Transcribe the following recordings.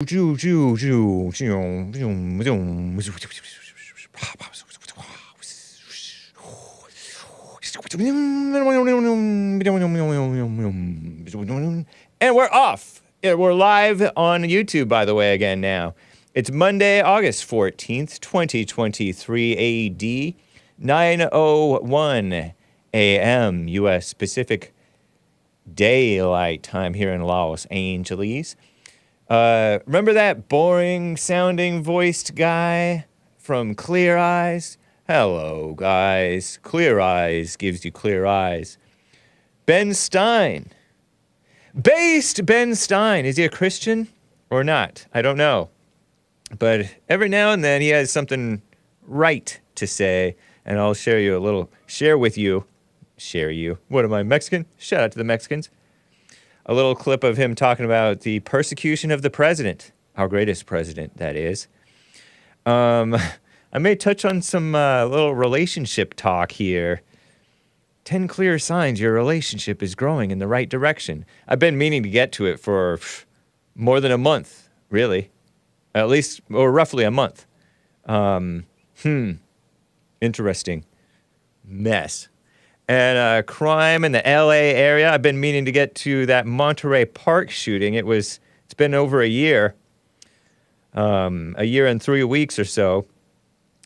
And we're off. We're live on YouTube, by the way, again now. It's Monday, August 14th, 2023 AD, 9:01 a.m. U.S. Pacific Daylight Time here in Los Angeles. Remember that boring-sounding voiced guy from Clear Eyes? Hello, guys. Clear Eyes gives you clear eyes. Ben Stein. Based Ben Stein. Is he a Christian or not? I don't know. But every now and then he has something right to say, and I'll share with you. What am I, Mexican? Shout out to the Mexicans. A little clip of him talking about the persecution of the president. Our greatest president, that is. I may touch on some little relationship talk here. 10 clear signs your relationship is growing in the right direction. I've been meaning to get to it for more than a month, really. At least, or roughly a month. Interesting mess. And crime in the LA area. I've been meaning to get to that Monterey Park shooting. It's been over a year and 3 weeks or so,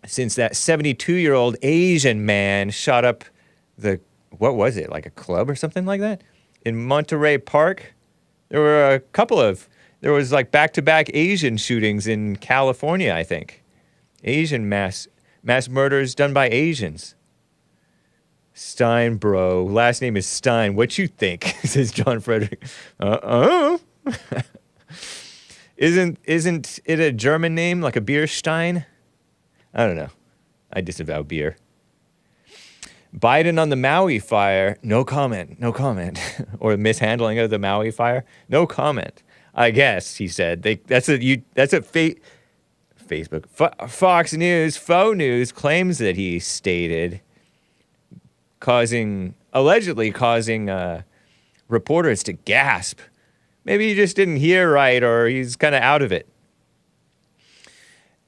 since that 72-year-old Asian man shot up what was it, like a club or something like that? In Monterey Park, there was like back-to-back Asian shootings in California, I think. Asian mass murders done by Asians. Stein, bro. Last name is Stein. What you think? Says John Frederick. Isn't it a German name, like a beer Stein? I don't know. I disavow beer. Biden on the Maui fire. No comment. Or mishandling of the Maui fire. No comment. I guess, he said. Facebook. Fox News, faux news, claims that he stated, allegedly causing reporters to gasp. Maybe he just didn't hear right, or he's kind of out of it.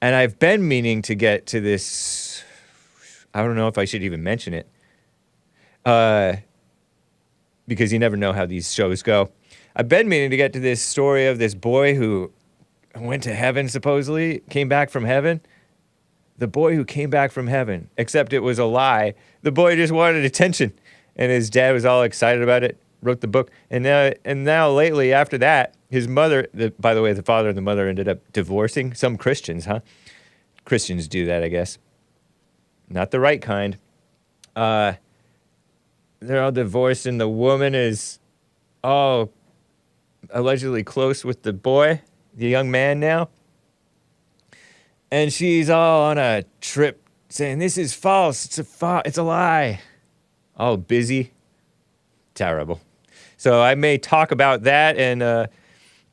And I've been meaning to get to this. I don't know if I should even mention it. Because you never know how these shows go. I've been meaning to get to this story of this boy who went to heaven, supposedly, came back from heaven. The boy who came back from heaven, except it was a lie. The boy just wanted attention, and his dad was all excited about it, wrote the book. And now lately, after that, his mother, by the way, the father and the mother ended up divorcing. Some Christians, huh? Christians do that, I guess. Not the right kind. They're all divorced, and the woman is all allegedly close with the boy, the young man now. And she's all on a trip saying, this is false, it's a lie. All busy. Terrible. So I may talk about that. And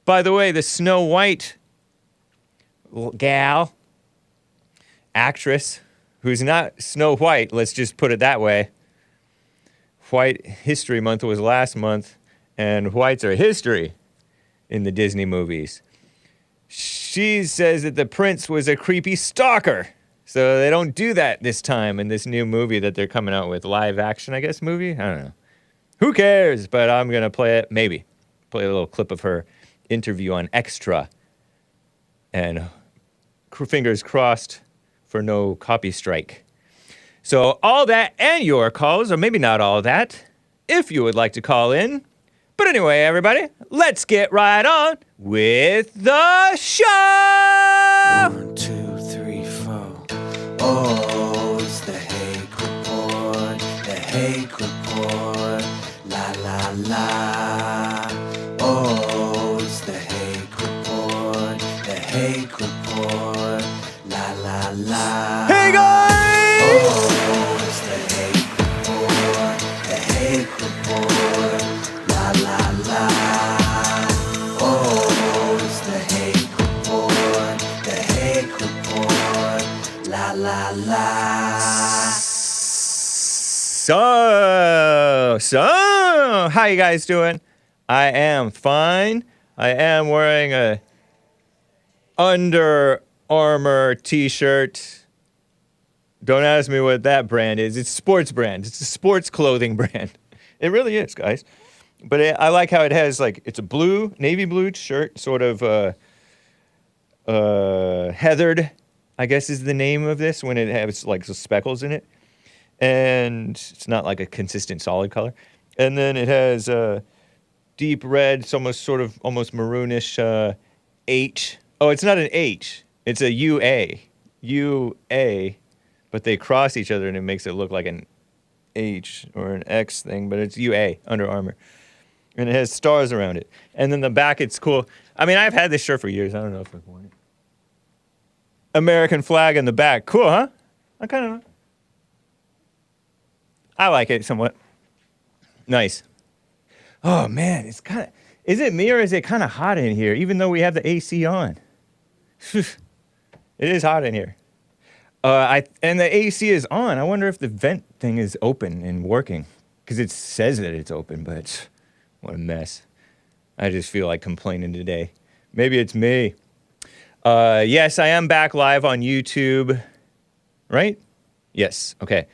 by the way, the Snow White gal, actress, who's not Snow White, let's just put it that way. White History Month was last month, and whites are history in the Disney movies. She says that the prince was a creepy stalker, so they don't do that this time in this new movie that they're coming out with. Live action, I guess, movie? I don't know. Who cares? But I'm going to play it, maybe. Play a little clip of her interview on Extra. And fingers crossed for no copy strike. So all that and your calls, or maybe not all that, if you would like to call in. But anyway, everybody, let's get right on with the show! 1, 2, 3, 4. Oh, it's the Hake Report, the Hake Report, la la la. Oh, it's the Hake Report, the Hake Report, la la la. Hey guys! Oh, it's the Hake Report, the Hake Report, la la la. Oh, it's the Hake Report, the Hake Report, la la la. So, how you guys doing? I am fine. I am wearing a Under Armour t-shirt. Don't ask me what that brand is. It's a sports brand. It's a sports clothing brand. It really is, guys. But I like how it has, like, it's a blue, navy blue shirt, sort of heathered, I guess is the name of this, when it has, like, some speckles in it. And it's not, like, a consistent solid color. And then it has deep red, it's almost maroonish H. Oh, it's not an H. It's a UA. UA. But they cross each other and it makes it look like an H or an X thing, but it's UA, Under Armour. And it has stars around it. And then the back, it's cool. I mean, I've had this shirt for years. I don't know if I've worn it. American flag in the back. Cool, huh? I like it somewhat. Nice. Oh, man, it's kind of... Is it me or is it kind of hot in here, even though we have the AC on? It is hot in here. And the AC is on. I wonder if the vent thing is open and working. Because it says that it's open, but what a mess. I just feel like complaining today. Maybe it's me. Yes, I am back live on YouTube. Right? Yes, okay.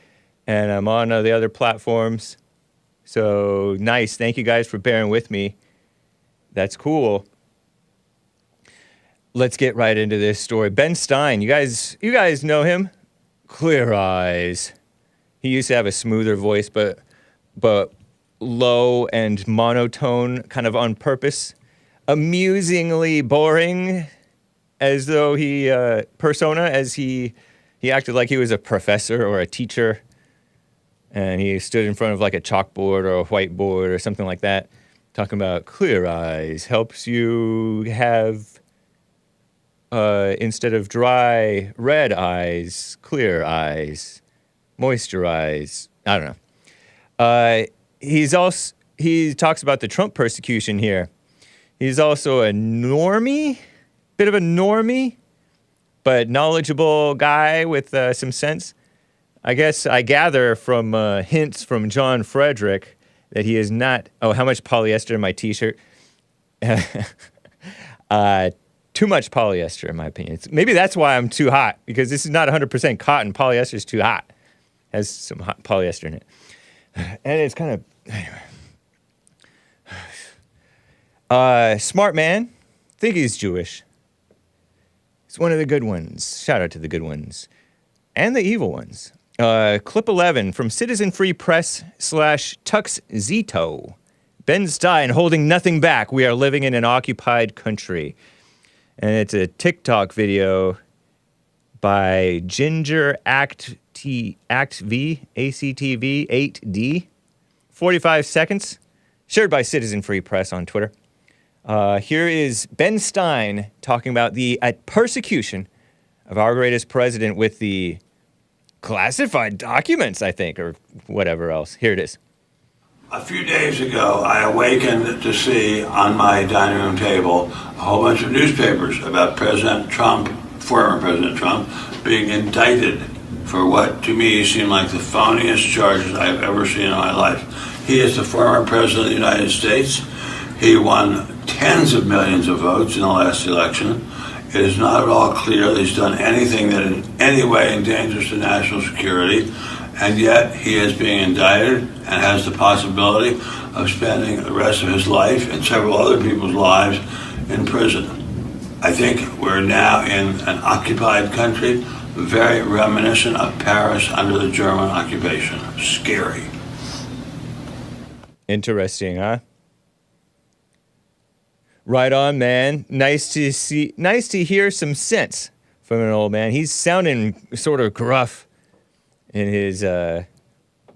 And I'm on the other platforms. So, nice. Thank you guys for bearing with me. That's cool. Let's get right into this story. Ben Stein, you guys know him? Clear eyes. He used to have a smoother voice, but low and monotone, kind of on purpose. Amusingly boring, as though he acted like he was a professor or a teacher, and he stood in front of like a chalkboard or a whiteboard or something like that, talking about clear eyes helps you have. Instead of dry, red eyes, clear eyes, moisturize. I don't know. He talks about the Trump persecution here. He's also a normie, bit of a normie, but knowledgeable guy with some sense. I guess I gather from hints from John Frederick that he is not... Oh, how much polyester in my t-shirt? Too much polyester, in my opinion. Maybe that's why I'm too hot, because this is not 100% cotton. Polyester is too hot. Has some hot polyester in it. And it's kind of... Anyway. Smart man. Think he's Jewish. He's one of the good ones. Shout out to the good ones. And the evil ones. Clip 11 from Citizen Free Press /Tux Zito. Ben Stein holding nothing back. We are living in an occupied country. And it's a TikTok video by Ginger ActV, ACTV 8D. 45 seconds. Shared by Citizen Free Press on Twitter. Here is Ben Stein talking about the persecution of our greatest president with the classified documents, I think, or whatever else. Here it is. A few days ago, I awakened to see on my dining room table a whole bunch of newspapers about President Trump, former President Trump, being indicted for what to me seemed like the phoniest charges I've ever seen in my life. He is the former President of the United States. He won tens of millions of votes in the last election. It is not at all clear that he's done anything that in any way endangers the national security. And yet he is being indicted and has the possibility of spending the rest of his life and several other people's lives in prison. I think we're now in an occupied country, very reminiscent of Paris under the German occupation. Scary. Interesting, huh? Right on, man. Nice to hear some sense from an old man. He's sounding sort of gruff in his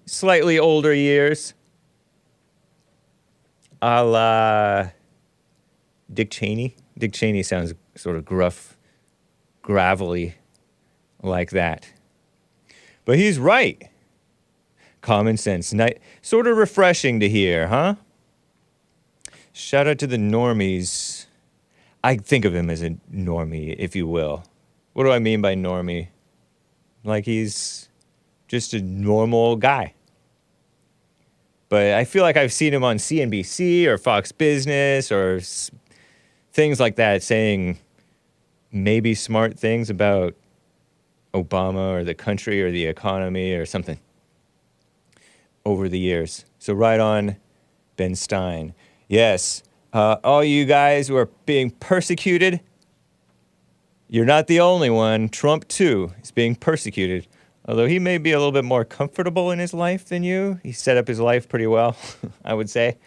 slightly older years. A la Dick Cheney. Dick Cheney sounds sort of gruff, gravelly like that. But he's right. Common sense. Sort of refreshing to hear, huh? Shout out to the normies. I think of him as a normie, if you will. What do I mean by normie? Like he's just a normal guy. But I feel like I've seen him on CNBC or Fox Business or things like that saying maybe smart things about Obama or the country or the economy or something over the years. So right on, Ben Stein. Yes, all you guys who are being persecuted, you're not the only one. Trump, too, is being persecuted. Although he may be a little bit more comfortable in his life than you. He set up his life pretty well, I would say.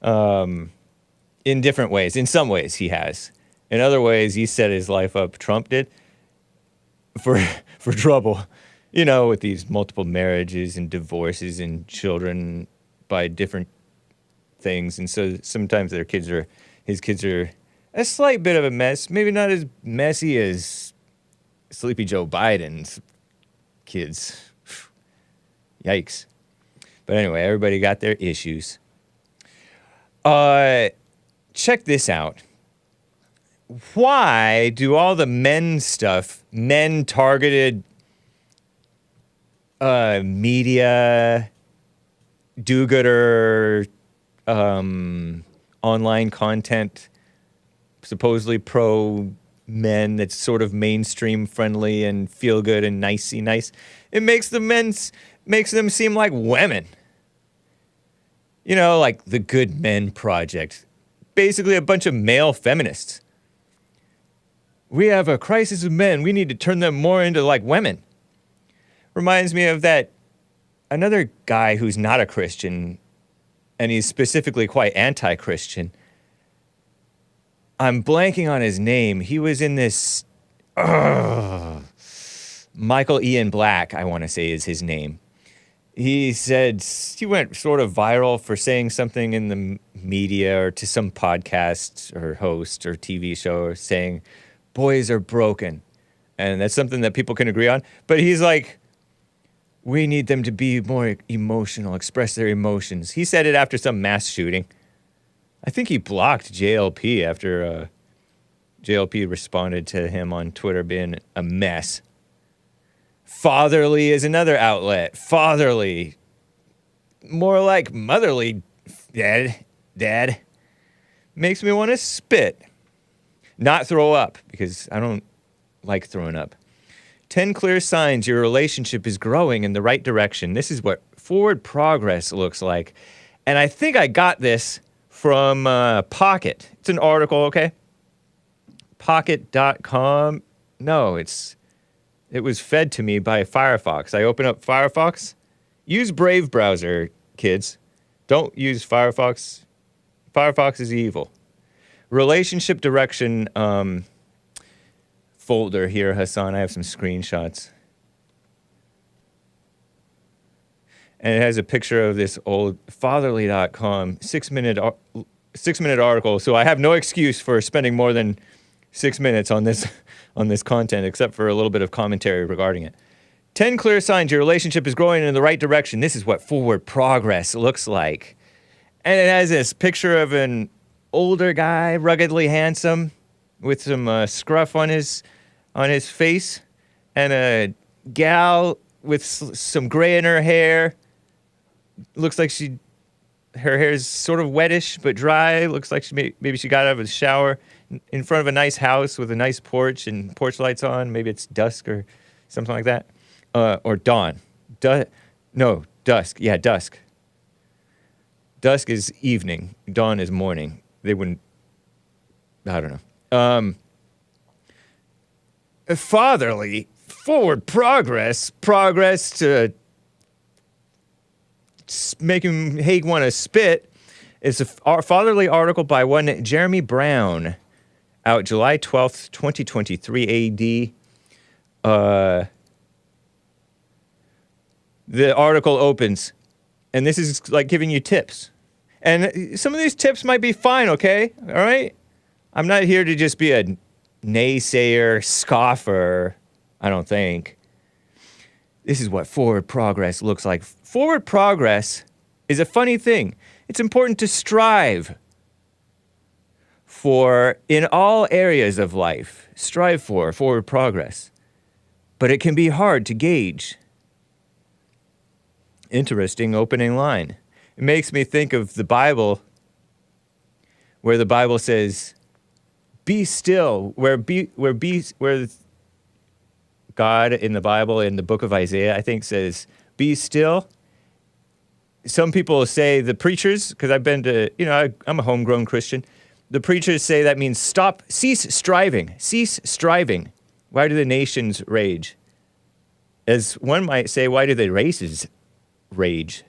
In different ways. In some ways, he has. In other ways, he set his life up, Trump did, for trouble. You know, with these multiple marriages and divorces and children by different things. And so sometimes his kids are a slight bit of a mess. Maybe not as messy as Sleepy Joe Biden's kids. Yikes. But anyway, everybody got their issues. Check this out. Why do all the men-targeted media, do-gooder, online content, supposedly pro-men that's sort of mainstream-friendly and feel-good and nicey nice, it makes them seem like women. You know, like the Good Men Project. Basically a bunch of male feminists. We have a crisis of men. We need to turn them more into like women. Reminds me of that another guy who's not a Christian, and he's specifically quite anti-Christian. I'm blanking on his name. He was in this Michael Ian Black, I want to say is his name. He said he went sort of viral for saying something in the media or to some podcast or host or TV show or saying, boys are broken. And that's something that people can agree on. But he's like, we need them to be more emotional, express their emotions. He said it after some mass shooting. I think he blocked JLP after JLP responded to him on Twitter being a mess. Fatherly is another outlet. Fatherly. More like motherly. Dad. Makes me want to spit. Not throw up, because I don't like throwing up. 10 clear signs your relationship is growing in the right direction. This is what forward progress looks like. And I think I got this from Pocket. It's an article, okay? Pocket.com. No, it was fed to me by Firefox. I open up Firefox. Use Brave browser, kids. Don't use Firefox. Firefox is evil. Relationship direction folder here, Hassan. I have some screenshots. And it has a picture of this old fatherly.com 6-minute article. So I have no excuse for spending more than 6 minutes on this content, except for a little bit of commentary regarding it. 10 clear signs your relationship is growing in the right direction. This is what forward progress looks like. And it has this picture of an older guy, ruggedly handsome, with some scruff on his face, and a gal with some gray in her hair. Looks like her hair is sort of wettish but dry. Looks like maybe she got out of the shower in front of a nice house with a nice porch and porch lights on. Maybe it's dusk or something like that. Or dawn. Dusk. Yeah, dusk. Dusk is evening. Dawn is morning. They wouldn't... I don't know. Fatherly. Forward progress. Progress to making Hake want to spit. It's a fatherly article by one Jeremy Brown, out July 12th, 2023 AD. The article opens, and this is like giving you tips. And some of these tips might be fine, okay? All right? I'm not here to just be a naysayer, scoffer, I don't think. This is what forward progress looks like. Forward progress is a funny thing. It's important to strive for, in all areas of life, strive for forward progress. But it can be hard to gauge. Interesting opening line. It makes me think of the Bible, where the Bible says, Be still, where God in the Bible, in the book of Isaiah, I think says, be still. Some people say, the preachers, because I've been to, I'm a homegrown Christian. The preachers say that means cease striving. Why do the nations rage? As one might say, why do the races rage?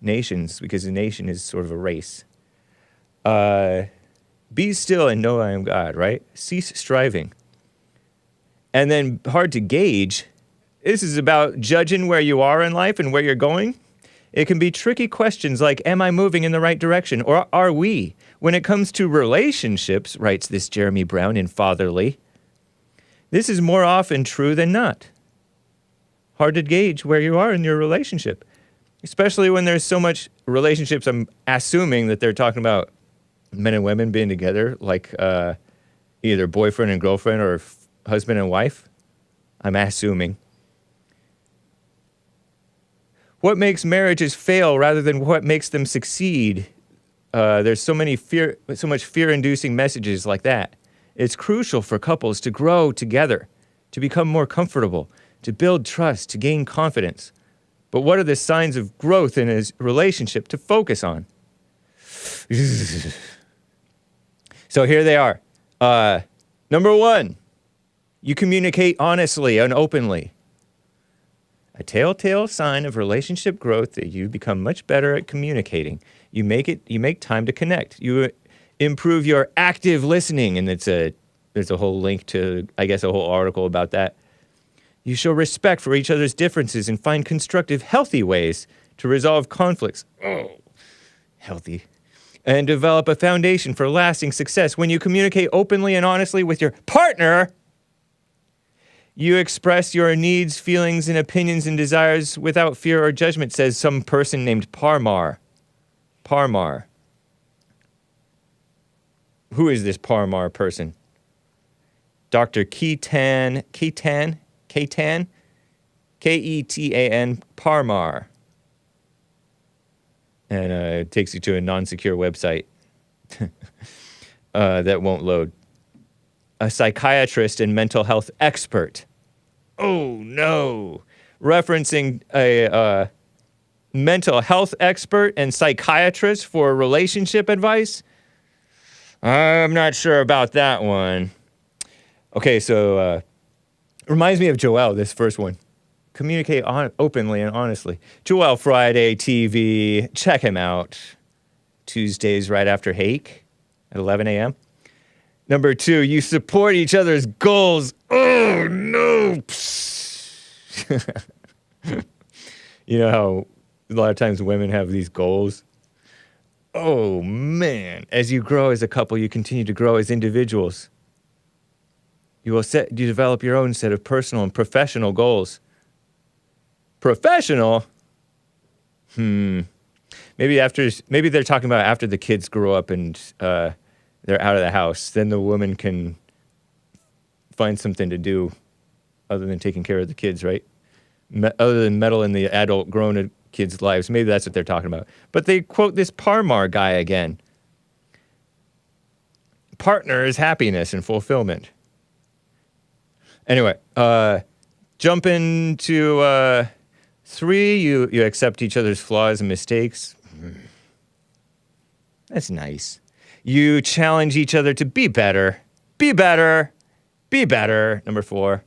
Nations, because the nation is sort of a race. Be still and know I am God, right? Cease striving. And then hard to gauge. This is about judging where you are in life and where you're going. It can be tricky questions like, am I moving in the right direction? Or are we? When it comes to relationships, writes this Jeremy Brown in Fatherly, this is more often true than not. Hard to gauge where you are in your relationship, especially when there's so much relationships. I'm assuming that they're talking about men and women being together, like either boyfriend and girlfriend or husband and wife. I'm assuming. What makes marriages fail rather than what makes them succeed? There's so much fear-inducing messages like that. It's crucial for couples to grow together, to become more comfortable, to build trust, to gain confidence. But what are the signs of growth in a relationship to focus on? So here they are. Number 1, you communicate honestly and openly. A telltale sign of relationship growth that you become much better at communicating. You make time to connect. You improve your active listening, and there's a whole link to, I guess, a whole article about that. You show respect for each other's differences and find constructive, healthy ways to resolve conflicts. Oh, healthy. And develop a foundation for lasting success. When you communicate openly and honestly with your partner, you express your needs, feelings, and opinions and desires without fear or judgment, says some person named Parmar. Parmar. Who is this Parmar person? Dr. Ketan, Ketan, Ketan, Parmar. And it takes you to a non-secure website that won't load. A psychiatrist and mental health expert. Oh, no. Referencing a mental health expert and psychiatrist for relationship advice? I'm not sure about that one. Okay, so reminds me of Joel, this first one. Communicate openly and honestly. Joel Friday TV. Check him out. Tuesdays right after Hake at 11 a.m. Number 2, you support each other's goals. Oh, no. You know how a lot of times women have these goals? Oh, man. As you grow as a couple, you continue to grow as individuals. You develop your own set of personal and professional goals. Professional? Maybe they're talking about after the kids grow up and they're out of the house, then the woman can find something to do other than taking care of the kids, right? Other than meddle in the adult grown kids' lives. Maybe that's what they're talking about. But they quote this Parmar guy again. Partner is happiness and fulfillment. Anyway, jump into 3, you accept each other's flaws and mistakes. That's nice. You challenge each other to be better. Be better. Be better. Number 4.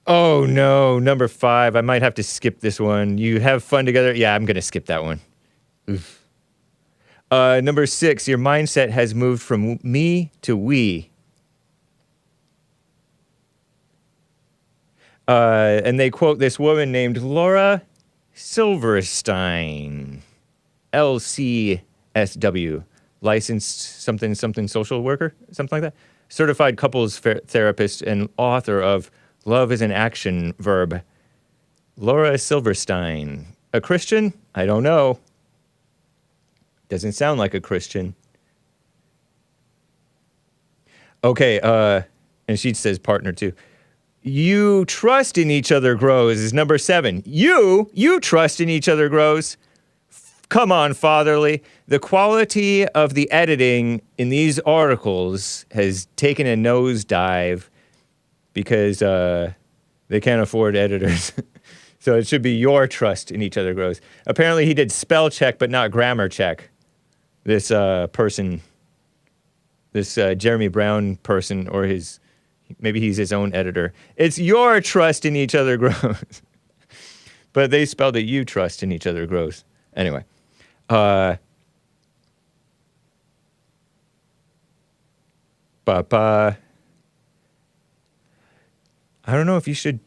Oh, no. Number 5. I might have to skip this one. You have fun together. Yeah, I'm going to skip that one. Oof. Number 6. Your mindset has moved from me to we. And they quote this woman named Laura Silverstein. LCSW. Licensed something social worker. Something like that. Certified couples therapist and author of Love is an Action Verb. Laura Silverstein. A Christian? I don't know. Doesn't sound like a Christian. Okay, and she says partner too. You trust in each other grows is number 7. You trust in each other grows. come on, Fatherly. The quality of the editing in these articles has taken a nosedive because they can't afford editors. So it should be your trust in each other grows. Apparently he did spell check, but not grammar check. This person, this Jeremy Brown person, or maybe he's his own editor. It's your trust in each other grows. But they spelled it you trust in each other grows. Anyway. I don't know if you should...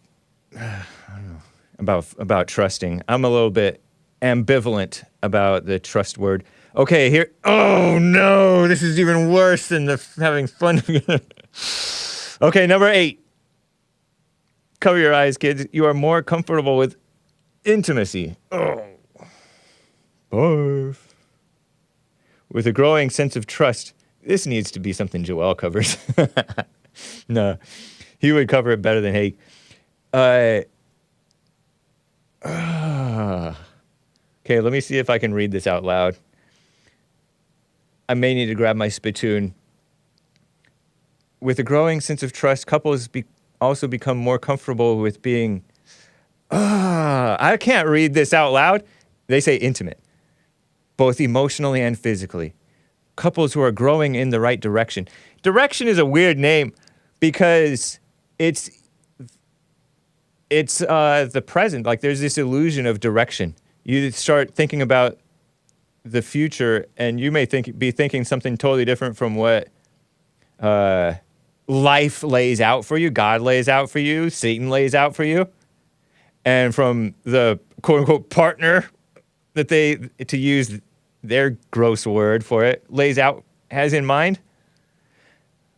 I don't know about trusting. I'm a little bit ambivalent about the trust word. Okay, here. Oh no, this is even worse than having fun. Okay, number 8. Cover your eyes, kids. You are more comfortable with intimacy. Oh. Barf. With a growing sense of trust. This needs to be something Joel covers. No, he would cover it better than Hake. Okay, let me see if I can read this out loud. I may need to grab my spittoon. With a growing sense of trust, couples also become more comfortable with being... I can't read this out loud. They say intimate, both emotionally and physically. Couples who are growing in the right direction. Direction is a weird name because it's the present. Like there's this illusion of direction. You start thinking about the future, and you may be thinking something totally different from what life lays out for you, God lays out for you, Satan lays out for you, and from the quote-unquote partner that to use their gross word for it, has in mind.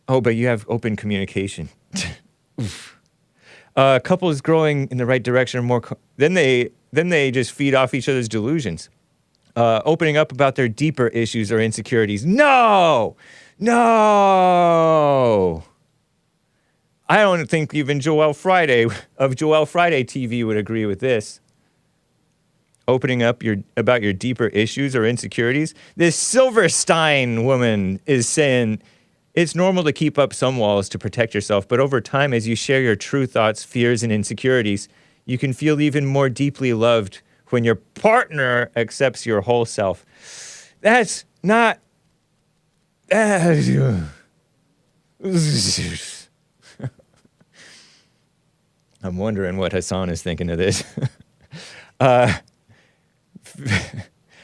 Oh, but you have open communication. Couples growing in the right direction are more... Then they just feed off each other's delusions. Opening up about their deeper issues or insecurities. No! I don't think even Joel Friday of Joel Friday TV would agree with this. Opening up about your deeper issues or insecurities. This Stein woman is saying it's normal to keep up some walls to protect yourself, but over time, as you share your true thoughts, fears, and insecurities, you can feel even more deeply loved when your partner accepts your whole self. That's not... I'm wondering what Hassan is thinking of this.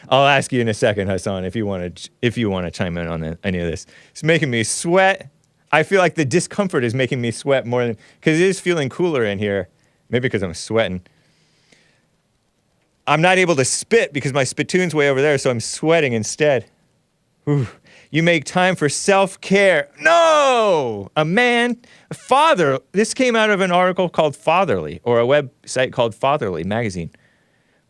I'll ask you in a second, Hassan, if you want to chime in on any of this. It's making me sweat. I feel like the discomfort is making me sweat more than... Because it is feeling cooler in here. Maybe because I'm sweating. I'm not able to spit because my spittoon's way over there, so I'm sweating instead. Whew. You make time for self-care. No! A father. This came out of an article called Fatherly, or a website called Fatherly magazine.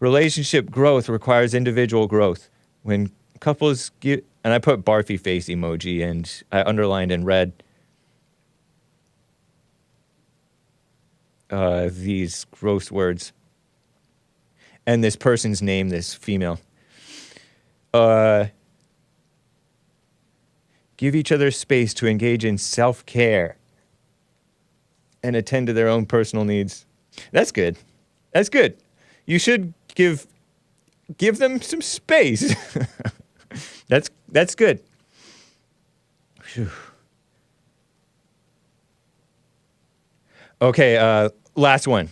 Relationship growth requires individual growth. When couples and I put barfy face emoji, and I underlined in red these gross words. And this person's name, this female. Give each other space to engage in self-care and attend to their own personal needs. That's good. That's good. You should give them some space. That's good. Whew. Okay, last one.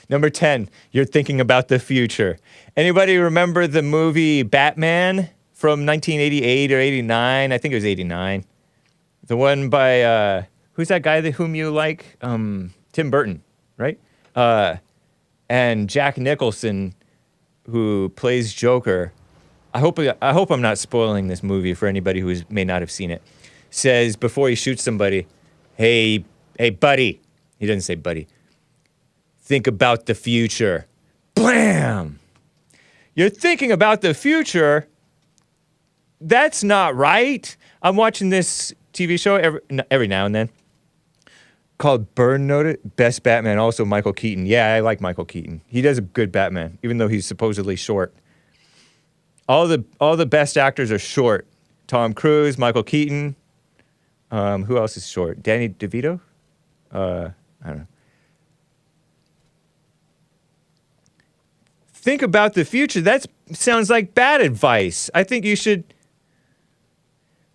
Number 10, you're thinking about the future. Anybody remember the movie Batman from 1988 or 89? I think it was 89. The one by, who's that guy whom you like? Tim Burton, right? And Jack Nicholson, who plays Joker. I hope I'm not spoiling this movie for anybody who may not have seen it. Says before he shoots somebody, hey, buddy. He doesn't say buddy. Think about the future. Blam! You're thinking about the future? That's not right. I'm watching this TV show every now and then called Burn Notice. Best Batman, also Michael Keaton. Yeah, I like Michael Keaton. He does a good Batman, even though he's supposedly short. All the best actors are short. Tom Cruise, Michael Keaton. Who else is short? Danny DeVito? I don't know. Think about the future. That sounds like bad advice. I think you should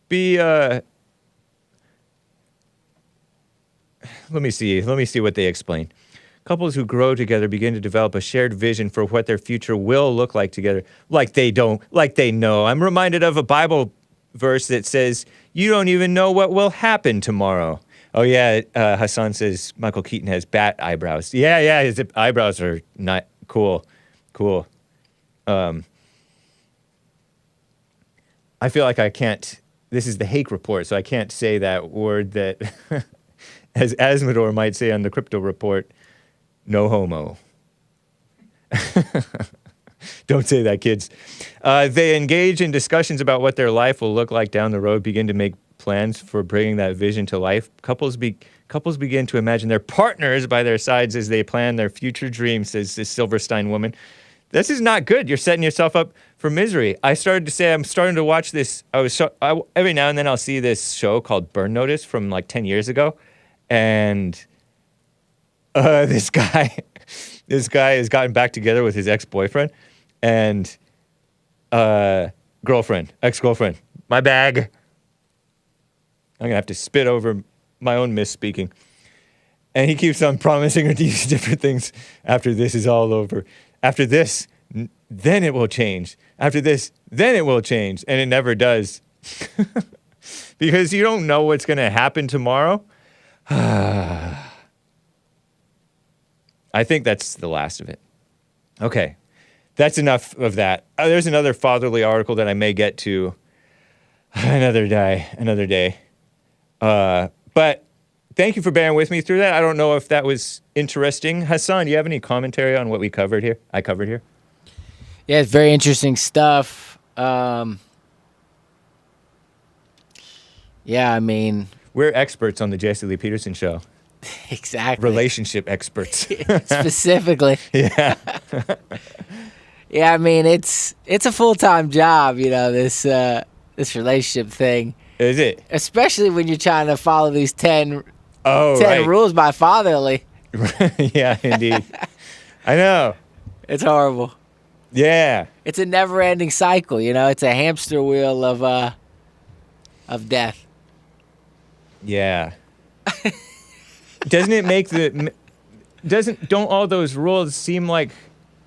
be, let me see what they explain. Couples who grow together begin to develop a shared vision for what their future will look like together. Like they know. I'm reminded of a Bible verse that says, you don't even know what will happen tomorrow. Oh yeah, Hassan says Michael Keaton has bat eyebrows. Yeah, his eyebrows are not cool. I feel like I can't, this is the Hake report, so I can't say that word that, as Asmodor might say on the crypto report, no homo. Don't say that, kids. They engage in discussions about what their life will look like down the road, begin to make plans for bringing that vision to life. Couples begin to imagine their partners by their sides as they plan their future dreams, says this Silverstein woman. This is not good. You're setting yourself up for misery. I started to say I'm starting to watch this. Every now and then I'll see this show called Burn Notice from like 10 years ago. And this guy has gotten back together with his ex-boyfriend and ex-girlfriend. My bag. I'm going to have to spit over my own misspeaking. And he keeps on promising her these different things. After this is all over. After this, then it will change. After this, then it will change. And it never does. Because you don't know what's going to happen tomorrow. I think that's the last of it. Okay. That's enough of that. There's another fatherly article that I may get to another day. But thank you for bearing with me through that. I don't know if that was interesting. Hassan, do you have any commentary on what I covered here? Yeah, it's very interesting stuff. Yeah, I mean... We're experts on the Jesse Lee Peterson show. Exactly. Relationship experts. Specifically. Yeah. Yeah, I mean, it's a full-time job, this relationship thing. Is it? Especially when you're trying to follow these 10 right. rules by fatherly. Yeah, indeed. I know. It's horrible. Yeah. It's a never-ending cycle, It's a hamster wheel of death. Yeah. Doesn't it make don't all those rules seem like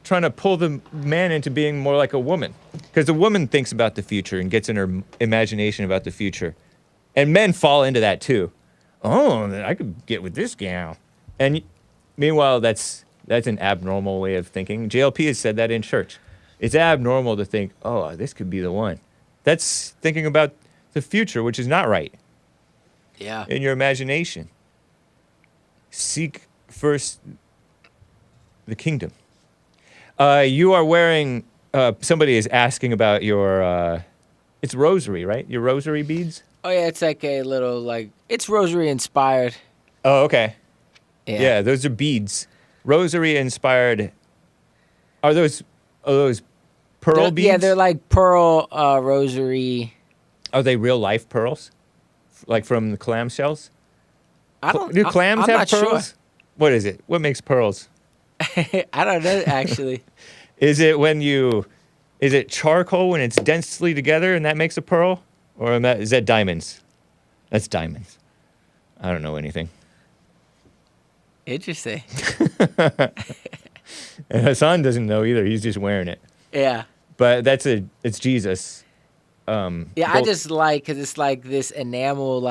trying to pull the man into being more like a woman? Because the woman thinks about the future and gets in her imagination about the future. And men fall into that too. Oh, I could get with this gal. And meanwhile, that's an abnormal way of thinking. JLP has said that in church. It's abnormal to think, oh, this could be the one. That's thinking about the future, which is not right. Yeah. In your imagination. Seek first the kingdom. You are wearing, somebody is asking about your, it's rosary, right? Your rosary beads? Oh, yeah, it's like a little, it's rosary inspired. Oh, okay. Yeah, those are beads. Rosary inspired. Are those pearl beads? Yeah, they're like pearl rosary. Are they real life pearls? Like from the clam shells? Do clams I'm have not pearls? Sure. What is it? What makes pearls? I don't know, actually. Is it charcoal when it's densely together and that makes a pearl? Or is that diamonds? That's diamonds. I don't know anything. Interesting. And Hassan doesn't know either. He's just wearing it. Yeah. But it's Jesus. Yeah, I just like, because it's like this enamel,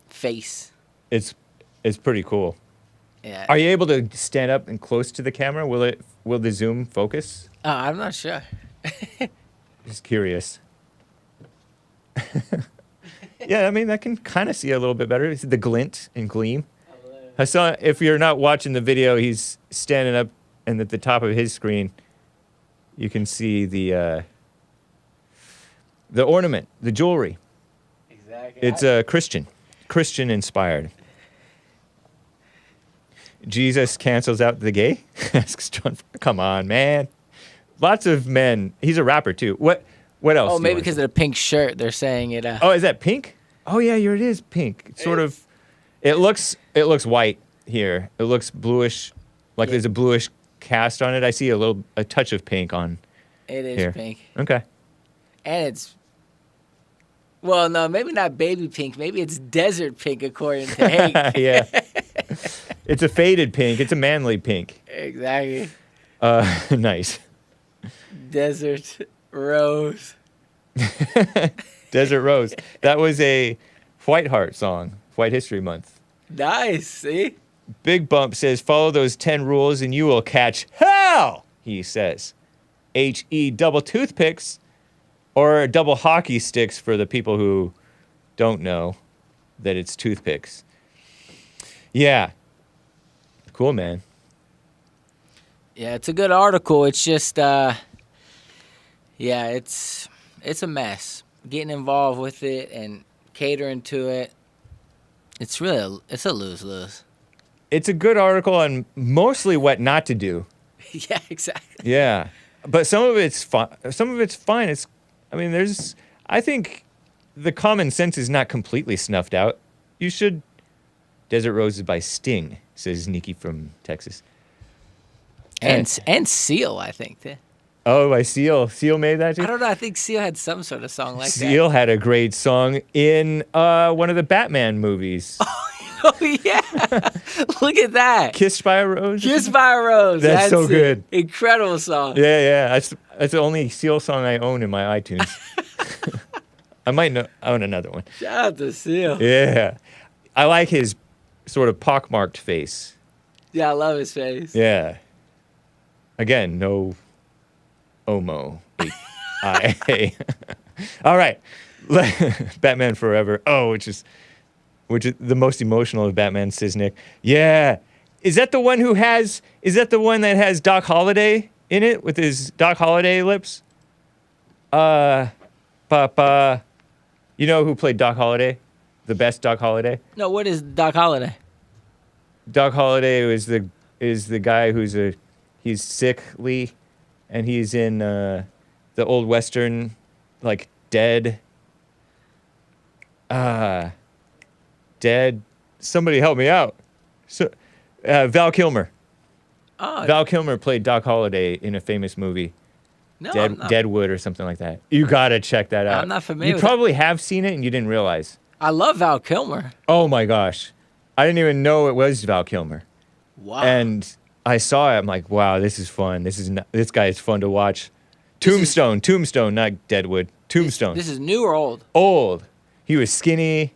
face. It's pretty cool. Yeah. Are you able to stand up and close to the camera? Will the zoom focus? I'm not sure. Just curious. Yeah, I mean, I can kind of see a little bit better. It's the glint and gleam. Hassan, if you're not watching the video, he's standing up, and at the top of his screen, you can see the ornament, the jewelry. Exactly. It's Christian. Christian inspired. Jesus cancels out the gay? Asks John. Come on, man. Lots of men. He's a rapper too. What else? Oh, maybe because of the pink shirt. They're saying it. Oh, is that pink? Oh yeah, here it is pink. It's sort of. It looks white here. It looks bluish, like there's a bluish cast on it. I see a touch of pink on. It is here. pink. Okay. And it's. Well, no, maybe not baby pink. Maybe it's desert pink, according to Hake. Yeah. It's a faded pink. It's a manly pink. Exactly. Nice. Desert Rose. Desert Rose. That was a White Heart song, White History Month. Nice, see? Big Bump says, follow those 10 rules and you will catch hell, he says. H-E double toothpicks or double hockey sticks for the people who don't know that it's toothpicks. Yeah. Cool, man. Yeah, it's a good article. It's just, yeah, it's a mess. Getting involved with it and catering to it, it's a lose-lose. It's a good article on mostly what not to do. Yeah, exactly. Yeah, but some of it's fine. I think the common sense is not completely snuffed out. You should. Desert Roses by Sting, says Nikki from Texas. And Seal, I think. Too. Oh, by Seal. Seal made that too? I don't know. I think Seal had some sort of song like that. Seal had a great song in one of the Batman movies. Oh, yeah. Look at that. Kissed by a Rose? Kissed by a Rose. That's so good. Incredible song. Yeah. That's the only Seal song I own in my iTunes. I might own another one. Shout out to Seal. Yeah. I like his sort of pockmarked face. Yeah, I love his face. Yeah. Again, no Omo. H-I-A. All right. Batman Forever. Oh, which is the most emotional of Batman, says Nick. Yeah. Is that the one that has Doc Holliday in it with his Doc Holliday lips? Papa. You know who played Doc Holliday? The best Doc Holliday? No, what is Doc Holliday? Doc Holliday is the guy he's sickly, and he's in the old Western, like Dead. Dead. Somebody help me out. So, Val Kilmer. Oh, Val Kilmer played Doc Holliday in a famous movie, no, Deadwood or something like that. You gotta check that out. I'm not familiar. You probably have seen it and you didn't realize. I love Val Kilmer. Oh my gosh, I didn't even know it was Val Kilmer. Wow. And I saw it. I'm like, wow, this is fun. This guy is fun to watch. Tombstone, not Deadwood. Tombstone. This is new or old? Old. He was skinny,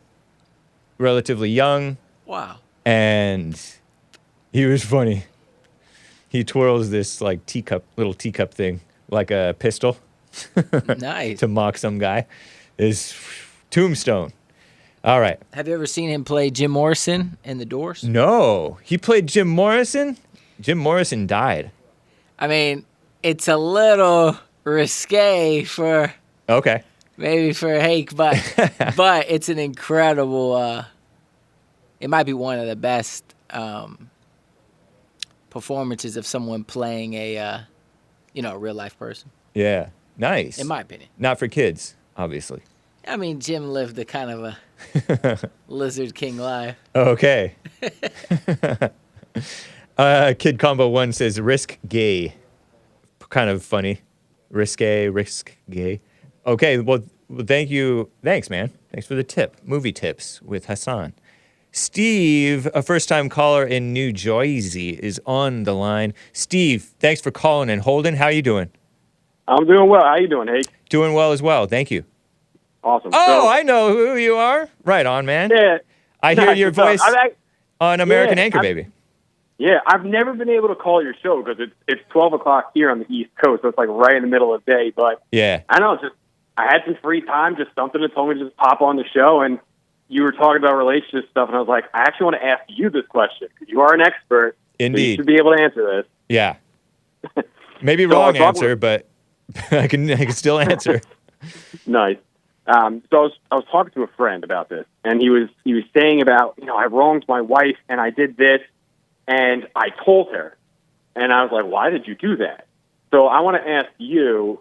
relatively young. Wow. And he was funny. He twirls this like little teacup thing, like a pistol. Nice. To mock some guy. Is Tombstone. All right. Have you ever seen him play Jim Morrison in The Doors? No. He played Jim Morrison? Jim Morrison died. I mean, it's a little risque for... Okay. Maybe for Hake, but it's an incredible... it might be one of the best performances of someone playing a real-life person. Yeah. Nice. In my opinion. Not for kids, obviously. I mean, Jim lived a kind of a Lizard King life. Okay. Kid Combo 1 says risk gay. Kind of funny. Risk gay. Okay, well, thank you. Thanks, man. Thanks for the tip. Movie tips with Hassan. Steve, a first-time caller in New Jersey, is on the line. Steve, thanks for calling and holding. How you doing? I'm doing well. How you doing, Hake? Doing well as well. Thank you. Awesome. Oh, I know who you are. Right on, man. Yeah. I hear your voice on American Anchor, baby. Yeah, I've never been able to call your show because it's 12 o'clock here on the East Coast, so it's like right in the middle of the day. But yeah, I know, I had some free time, just something that told me to just pop on the show, and you were talking about relationship stuff, and I was like, I actually want to ask you this question because you are an expert. Indeed. So you should be able to answer this. Yeah. Maybe So wrong answer, but I can still answer. Nice. So I was talking to a friend about this, and he was saying about, I wronged my wife and I did this, and I told her, and I was like, why did you do that? So I want to ask you.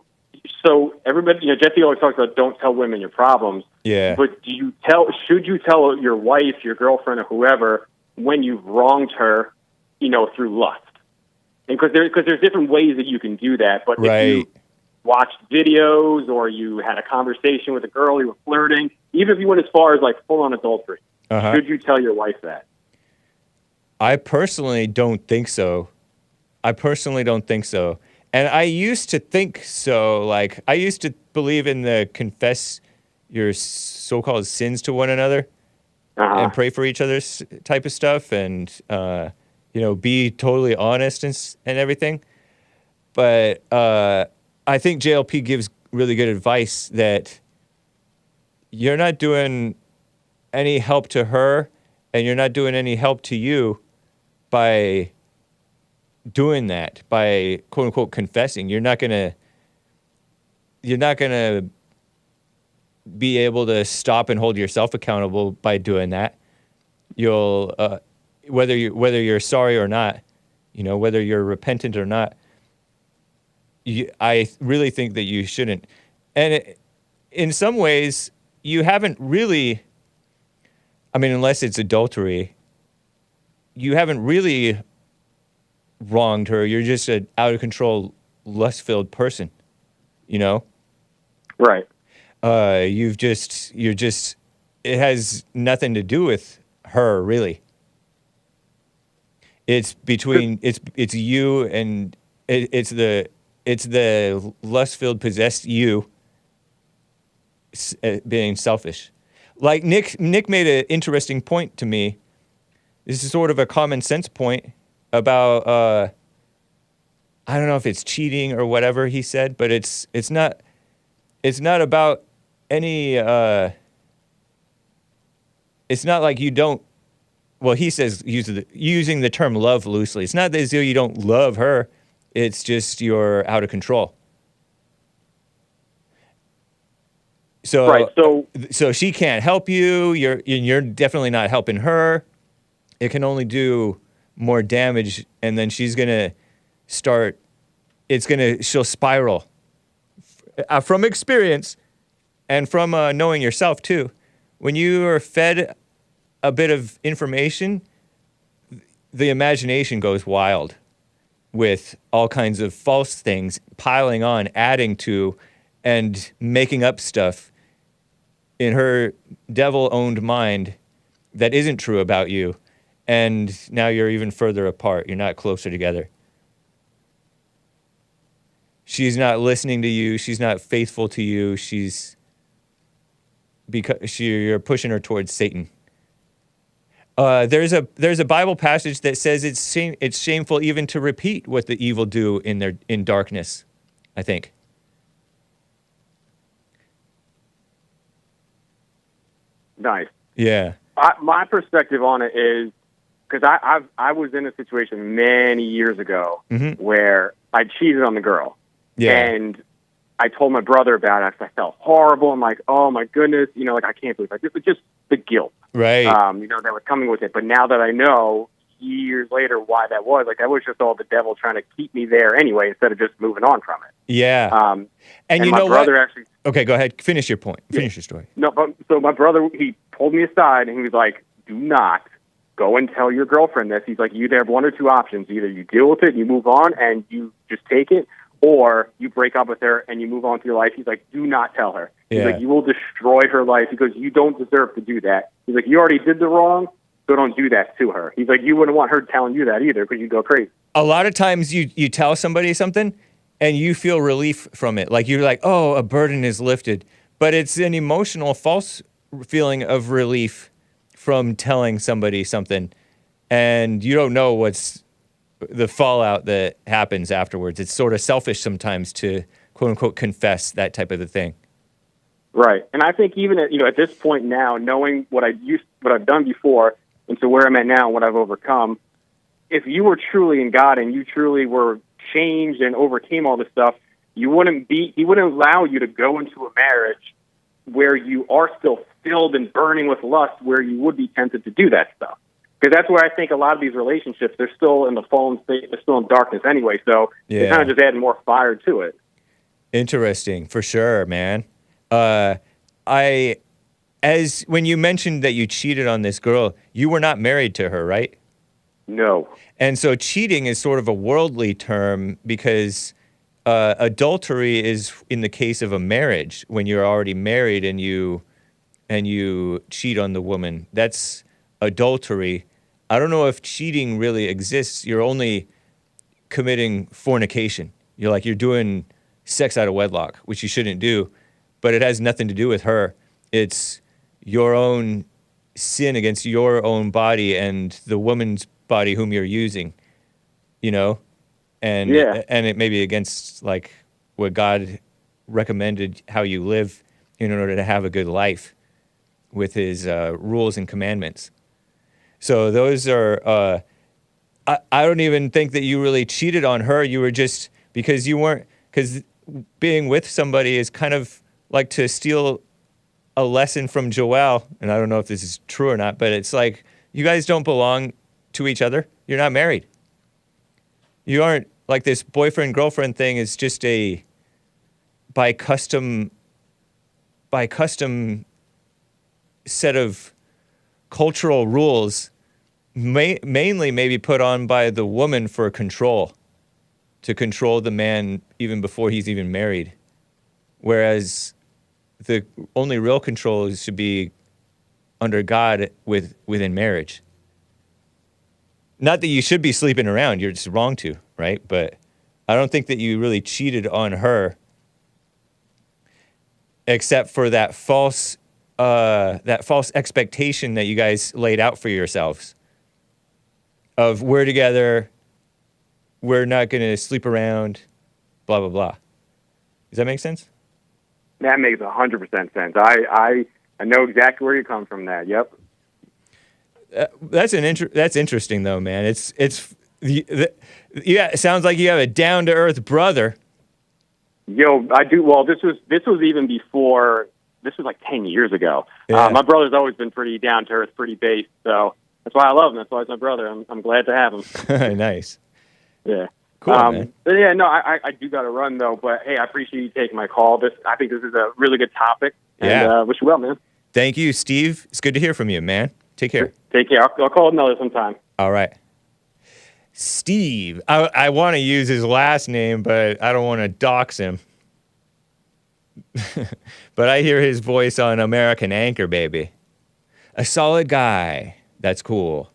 So everybody, Jesse always talks about don't tell women your problems. Yeah. But should you tell your wife, your girlfriend, or whoever when you've wronged her, through lust? And because there's different ways that you can do that. But Right. if you watched videos or you had a conversation with a girl, you were flirting, even if you went as far as like full-on adultery, should you tell your wife that? I personally don't think so. And I used to think so. Like, I used to believe in the confess your so-called sins to one another and pray for each other's type of stuff and, be totally honest and everything. But I think JLP gives really good advice that you're not doing any help to her and you're not doing any help to you by doing that, by quote unquote confessing. You're not gonna be able to stop and hold yourself accountable by doing that. You'll whether you're sorry or not, whether you're repentant or not. I really think that you shouldn't. And in some ways, you haven't really. I mean, unless it's adultery, you haven't really wronged her. You're just an out of control, lust-filled person, Right. It has nothing to do with her, really. It's between, it's you and it's the lust-filled, possessed you being selfish. Like Nick made an interesting point to me. This is sort of a common sense point about, I don't know if it's cheating or whatever he said, but it's not about any, it's not like you don't, well, he says using the term love loosely. It's not as though you don't love her. It's just you're out of control. So, right. So she can't help you. You're definitely not helping her. It can only do more damage, and then she's gonna start. She'll spiral. From experience, and from knowing yourself too. When you are fed a bit of information, the imagination goes wild with all kinds of false things piling on, adding to, and making up stuff in her devil-owned mind that isn't true about you. And now you're even further apart. You're not closer together. She's not listening to you. She's not faithful to you. You're pushing her towards Satan. There's a Bible passage that says it's shameful even to repeat what the evil do in darkness, I think. Nice. Yeah. My perspective on it is, because I was in a situation many years ago where I cheated on the girl. Yeah. And I told my brother about it. I felt horrible. I'm like, oh my goodness, I can't believe it. It was just the guilt, right? That was coming with it. But now that I know years later why that was was just all the devil trying to keep me there anyway, instead of just moving on from it. Yeah. And you my know brother what? Actually, okay, go ahead. Finish your point. Finish your story. No, but so my brother, he pulled me aside and he was like, do not go and tell your girlfriend this. He's like, you either have one or two options. Either you deal with it and you move on and you just take it, or you break up with her and you move on to your life. He's like, do not tell her. He's like, you will destroy her life because you don't deserve to do that. He's like, you already did the wrong, so don't do that to her. He's like, you wouldn't want her telling you that either because you'd go crazy. A lot of times you tell somebody something and you feel relief from it. Like you're like, oh, a burden is lifted. But it's an emotional false feeling of relief from telling somebody something. And you don't know what's the fallout that happens afterwards. It's sort of selfish sometimes to quote unquote confess that type of a thing. Right. And I think even at this point now, knowing what I've done before and to where I'm at now and what I've overcome, if you were truly in God and you truly were changed and overcame all this stuff, he wouldn't allow you to go into a marriage where you are still filled and burning with lust, where you would be tempted to do that stuff. Because that's where I think a lot of these relationships, they're still in the fallen state, they're still in darkness anyway, so they kind of just add more fire to it. Interesting, for sure, man. When you mentioned that you cheated on this girl, you were not married to her, right? No. And so cheating is sort of a worldly term because adultery is in the case of a marriage when you're already married and you cheat on the woman. That's adultery. I don't know if cheating really exists. You're only committing fornication. You're doing sex out of wedlock, which you shouldn't do, but it has nothing to do with her. It's your own sin against your own body and the woman's body whom you're using, and it may be against like what God recommended how you live in order to have a good life with his rules and commandments. So those are, I don't even think that you really cheated on her. You were just, because being with somebody is kind of like to steal a lesson from Joel, and I don't know if this is true or not, but it's like you guys don't belong to each other. You're not married. You aren't, like, this boyfriend-girlfriend thing is just a by custom set of cultural rules, mainly maybe put on by the woman for control, to control the man even before he's even married. Whereas the only real control should be under God within marriage. Not that you should be sleeping around, you're just wrong to, right? But I don't think that you really cheated on her, except for that false expectation that you guys laid out for yourselves of we're together, we're not going to sleep around, blah, blah, blah. Does that make sense? That makes 100% sense. I know exactly where you come from. That. Yep. That's interesting though, man. It sounds like you have a down to earth brother. Yo, I do. Well, this was even before. This was like 10 years ago. Yeah. My brother's always been pretty down to earth, pretty based. So that's why I love him. That's why he's my brother. I'm glad to have him. Nice. Yeah. Cool, man. But yeah, no, I do got to run though. But hey, I appreciate you taking my call. I think this is a really good topic. And wish you well, man. Thank you, Steve. It's good to hear from you, man. Take care. Take care. I'll call another sometime. All right. Steve. I want to use his last name, but I don't want to dox him. But I hear his voice on American Anchor, baby. A solid guy. That's cool.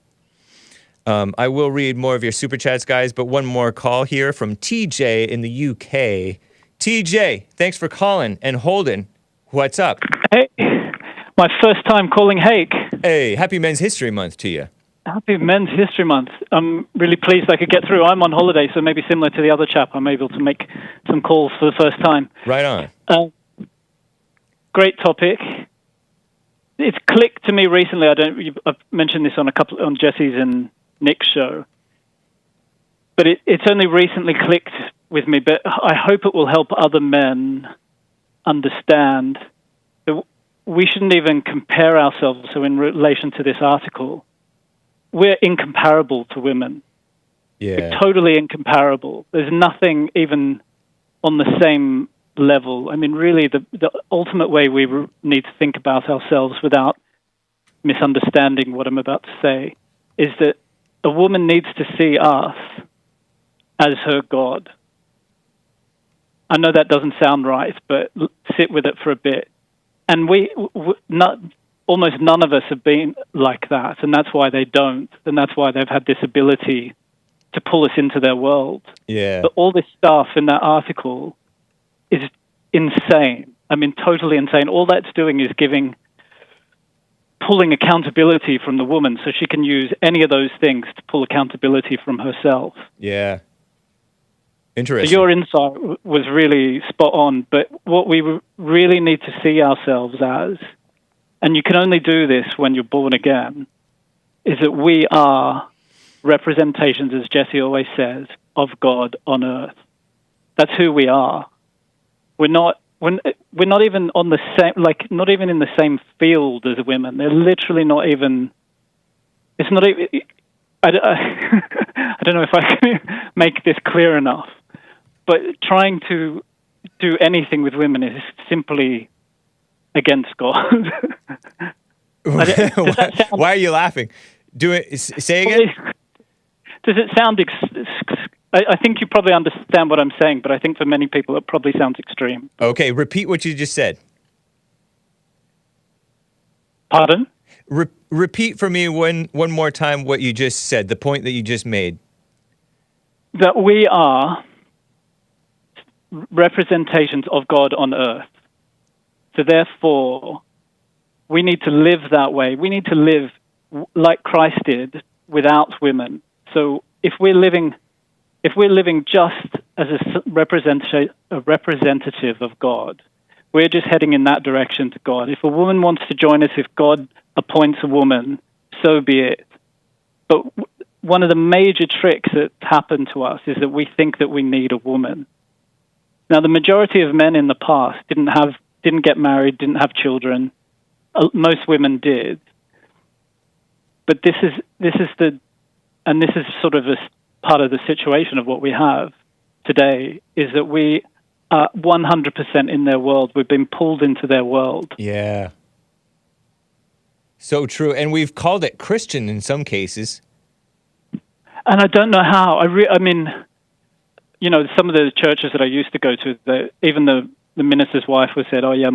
I will read more of your super chats, guys, but one more call here from TJ in the UK. TJ, thanks for calling and holding. What's up? Hey, my first time calling Hake. Hey, happy Men's History Month to you. Happy Men's History Month. I'm really pleased I could get through. I'm on holiday, so maybe similar to the other chap, I'm able to make some calls for the first time. Right on. Great topic. It's clicked to me recently. I've mentioned this on on Jesse's and Nick's show, but it's only recently clicked with me. But I hope it will help other men understand that we shouldn't even compare ourselves. So in relation to this article, we're incomparable to women. Yeah. We're totally incomparable. There's nothing even on the same level. I mean, really, the ultimate way we need to think about ourselves without misunderstanding what I'm about to say is that a woman needs to see us as her God. I know that doesn't sound right, but sit with it for a bit. And almost none of us have been like that, and that's why they don't, and that's why they've had this ability to pull us into their world. Yeah. But all this stuff in that article is insane. I mean, totally insane. All that's doing is pulling accountability from the woman so she can use any of those things to pull accountability from herself. Yeah. Interesting. So your insight was really spot on, but what we really need to see ourselves as, and you can only do this when you're born again, is that we are representations, as Jesse always says, of God on earth. That's who we are. We're not we're not even on the same, like not even in the same field as women. They're literally not even. It's not even. I don't know if I can make this clear enough, but trying to do anything with women is simply against God. Why are you laughing? Say again. Does it sound? I think you probably understand what I'm saying, but I think for many people it probably sounds extreme. Okay, repeat what you just said. Pardon? Repeat for me one more time what you just said, the point that you just made. That we are representations of God on earth. So therefore, we need to live that way. We need to live like Christ did without women. So if we're living just as a representative of God, we're just heading in that direction to God. If a woman wants to join us, if God appoints a woman, so be it. But one of the major tricks that happened to us is that we think that we need a woman. Now, the majority of men in the past didn't get married, didn't have children. Most women did. But this is sort of a part of the situation of what we have today, is that we are 100% in their world. We've been pulled into their world. Yeah. So true. And we've called it Christian in some cases. And I don't know how. I mean, you know, some of the churches that I used to go to, even the minister's wife was said, oh, yeah,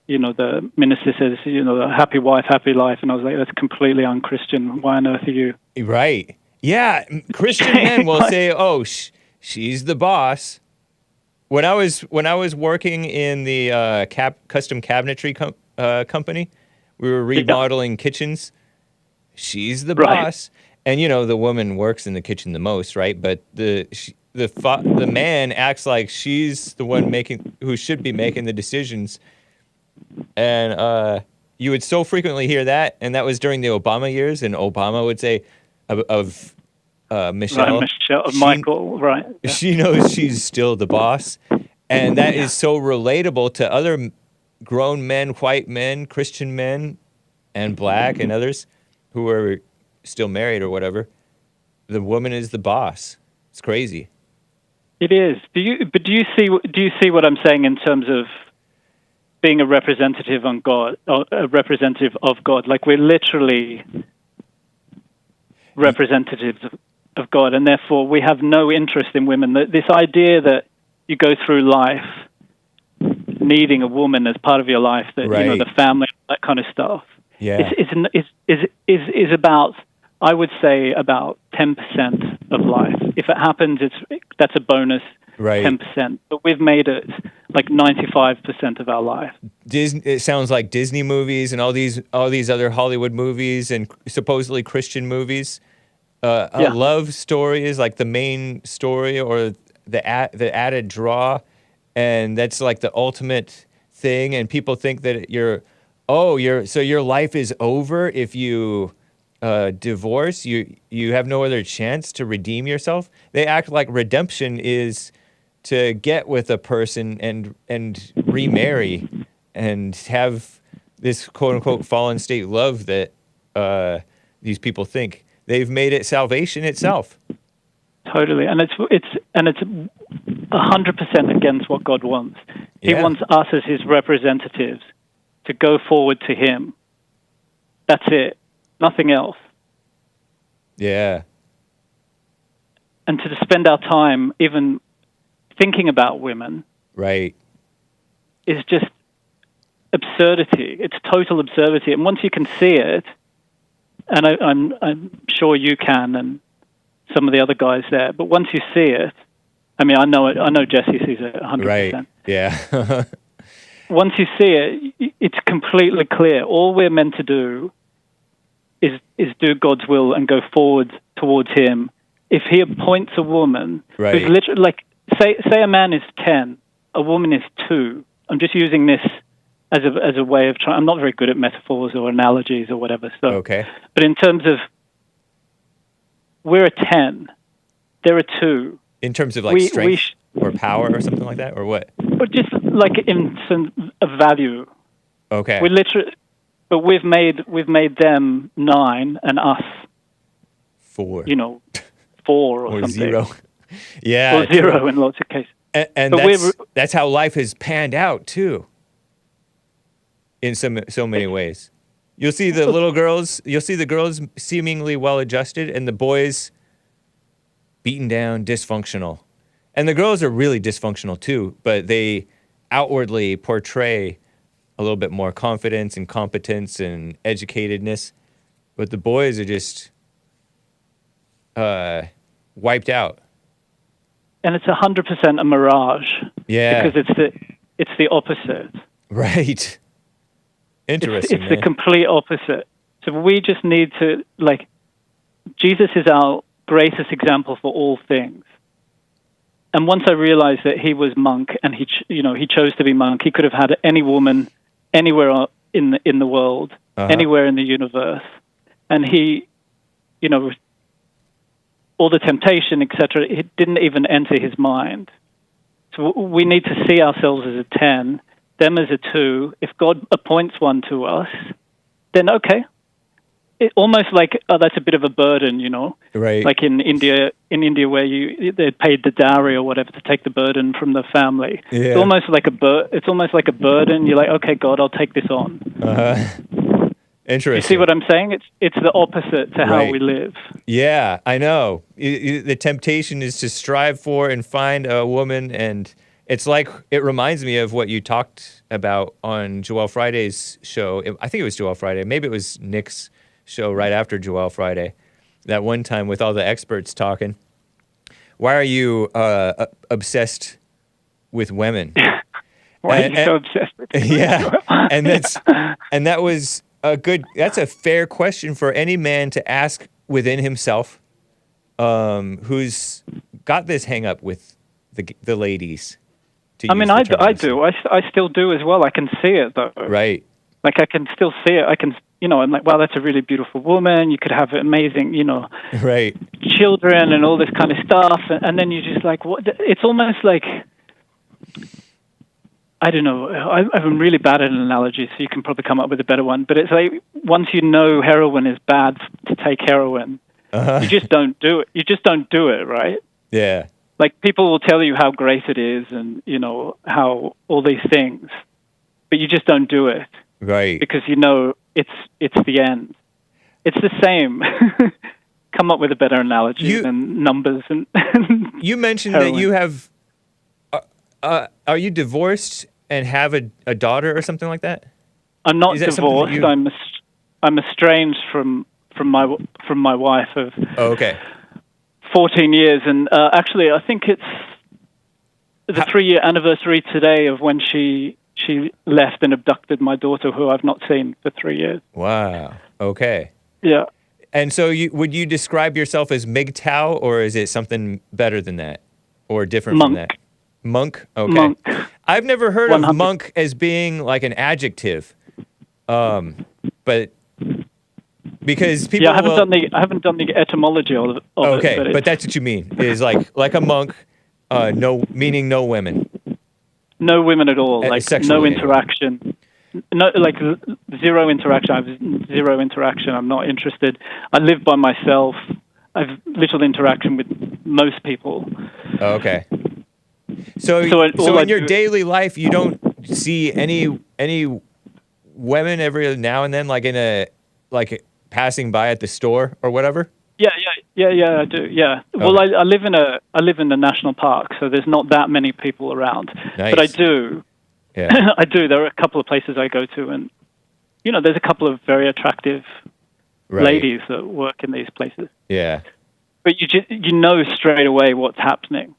the minister says, the happy wife, happy life. And I was like, that's completely unchristian. Why on earth are you? Right. Yeah. Christian men will say, oh, she's the boss. When I was working in the custom cabinetry company, we were remodeling kitchens. She's the boss. And, the woman works in the kitchen the most, right? But the man acts like she's the one who should be making the decisions. And you would so frequently hear that, and that was during the Obama years, and Obama would say of Michelle. Right, Michael, right. Yeah. She knows she's still the boss. And that is so relatable to other grown men, white men, Christian men, and black and others who are still married or whatever. The woman is the boss. It's crazy. It is. Do you see what I'm saying in terms of being a representative on God, or a representative of God? Like, we're literally representatives of God, and therefore we have no interest in women. This idea that you go through life needing a woman as part of your life, that the family, that kind of stuff, is about, I would say, about 10% of life. If it happens, that's a bonus. Right. 10%, but we've made it like 95% of our life. It sounds like Disney movies and all these other Hollywood movies and supposedly Christian movies. Love story is like the main story or the added draw, and that's like the ultimate thing. And people think that your life is over if you divorce. You have no other chance to redeem yourself. They act like redemption is to get with a person and remarry and have this quote unquote fallen state love that these people think. They've made it salvation itself. Totally, and it's 100% against what God wants. He wants us as His representatives to go forward to Him. That's it, nothing else. Yeah. And to spend our time even thinking about women, right, is just absurdity. It's total absurdity. And once you can see it, and I'm sure you can, and some of the other guys there, but once you see it, I mean, I know Jesse sees it 100%. Right. Yeah. Once you see it, it's completely clear. All we're meant to do is do God's will and go forward towards Him. If He appoints a woman who's literally like, say a man is 10, a woman is 2. I'm just using this as a way of trying. I'm not very good at metaphors or analogies or whatever. So, okay. But in terms of, we're a 10, they're a 2. In terms of like strength or power or something like that, or what? Or just like in some value. Okay. We literally, but we've made them 9 and us, 4. 4 or something. 0. Yeah. Or 0 in lots of cases. And that's how life has panned out too. In so many ways. You'll see the little girls, the girls seemingly well adjusted and the boys beaten down, dysfunctional. And the girls are really dysfunctional too, but they outwardly portray a little bit more confidence and competence and educatedness. But the boys are just wiped out. And it's 100% a mirage. Yeah. Because it's the opposite. Right. Interesting. It's the complete opposite. So we just need to, like, Jesus is our greatest example for all things. And once I realized that he was monk and he chose to be monk, he could have had any woman anywhere in the world, anywhere in the universe. And he, all the temptation, etc., it didn't even enter his mind. So we need to see ourselves as a 10, them as a 2. If God appoints one to us, then okay. It almost like that's a bit of a burden, Right. Like in India where they paid the dowry or whatever to take the burden from the family. Yeah. It's almost like a burden. You're like, okay, God, I'll take this on. Interesting. You see what I'm saying? It's the opposite to how we live. Yeah, I know. The temptation is to strive for and find a woman, and it's like, it reminds me of what you talked about on Joel Friday's show. I think it was Joel Friday. Maybe it was Nick's show right after Joel Friday. That one time with all the experts talking. Why are you obsessed with women? Why are you so obsessed with women? Yeah, and that's a fair question for any man to ask within himself, who's got this hang up with the ladies. I do. I still do as well. I can see it though. Right. Like I can still see it. I'm like, wow, that's a really beautiful woman. You could have amazing, right, children and all this kind of stuff. And then you're just like, what? It's almost like, I don't know. I'm really bad at an analogy, so you can probably come up with a better one. But it's like, once you know heroin is bad to take heroin, you just don't do it. You just don't do it, right? Yeah. Like people will tell you how great it is and, how all these things, but you just don't do it. Right. Because it's the end. It's the same. Come up with a better analogy than numbers and you mentioned heroin. that you have are you divorced and have a daughter or something like that? I'm not divorced. I'm estranged from my wife of 14 years, and actually I think it's the 3-year anniversary today of when she left and abducted my daughter, who I've not seen for 3 years. Wow. Okay. Yeah. And so would you describe yourself as MGTOW, or is it something better than that, or different from that? Monk? Okay. Monk. I've never heard 100. of monk as being like an adjective, but because people. Yeah, I haven't done the etymology of it. Okay, but that's what you mean. Is like a monk, meaning no women. No women at all. Like no interaction. No, like zero interaction. I have zero interaction. I'm not interested. I live by myself. I have little interaction with most people. Okay. So in your daily life, you don't see any women every now and then, like passing by at the store or whatever? Yeah, I do. Yeah. Okay. Well, I live in a national park, so there's not that many people around. Nice. But I do. Yeah. I do. There are a couple of places I go to, and there's a couple of very attractive ladies that work in these places. Yeah. But you know straight away what's happening.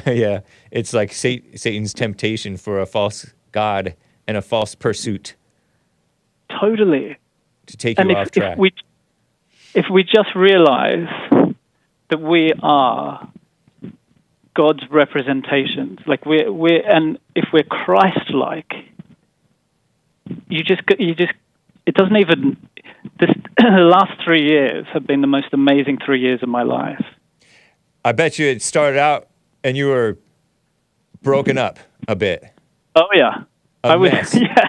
Yeah, it's like Satan's temptation for a false god and a false pursuit. Totally. To take you off track. If we just realize that we are God's representations, like and if we're Christ-like, it doesn't even. The last 3 years have been the most amazing 3 years of my life. I bet you it started out and you were broken up a bit. Oh yeah, A was. mess. Yeah,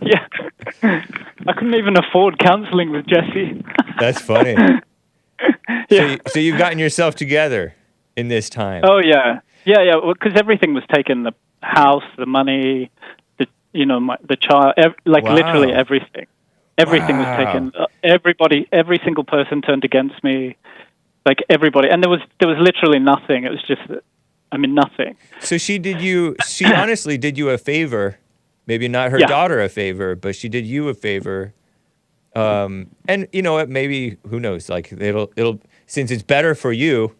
yeah. I couldn't even afford counseling with Jesse. That's funny. Yeah. So you've gotten yourself together in this time. Oh yeah, yeah. Because everything was taken: the house, the money, the the child, Wow. literally everything. Everything was Wow. taken. Everybody, every single person turned against me. Like everybody, and there was literally nothing. It was just, nothing. So she honestly did you a favor, maybe not her Yeah. daughter a favor, but she did you a favor. And you know what, maybe, who knows, like it'll, since it's better for you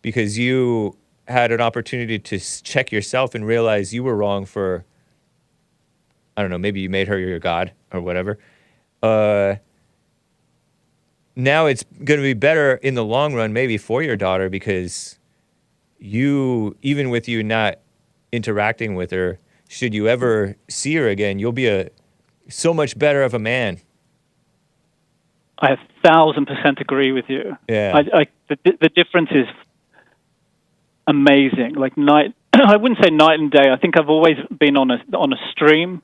because you had an opportunity to check yourself and realize you were wrong for, I don't know, maybe you made her your god or whatever. Now it's going to be better in the long run, maybe for your daughter, because you, even with you not interacting with her, should you ever see her again, you'll be so much better of a man. I 1,000% agree with you. Yeah. The difference is amazing. Like I wouldn't say night and day. I think I've always been on a stream,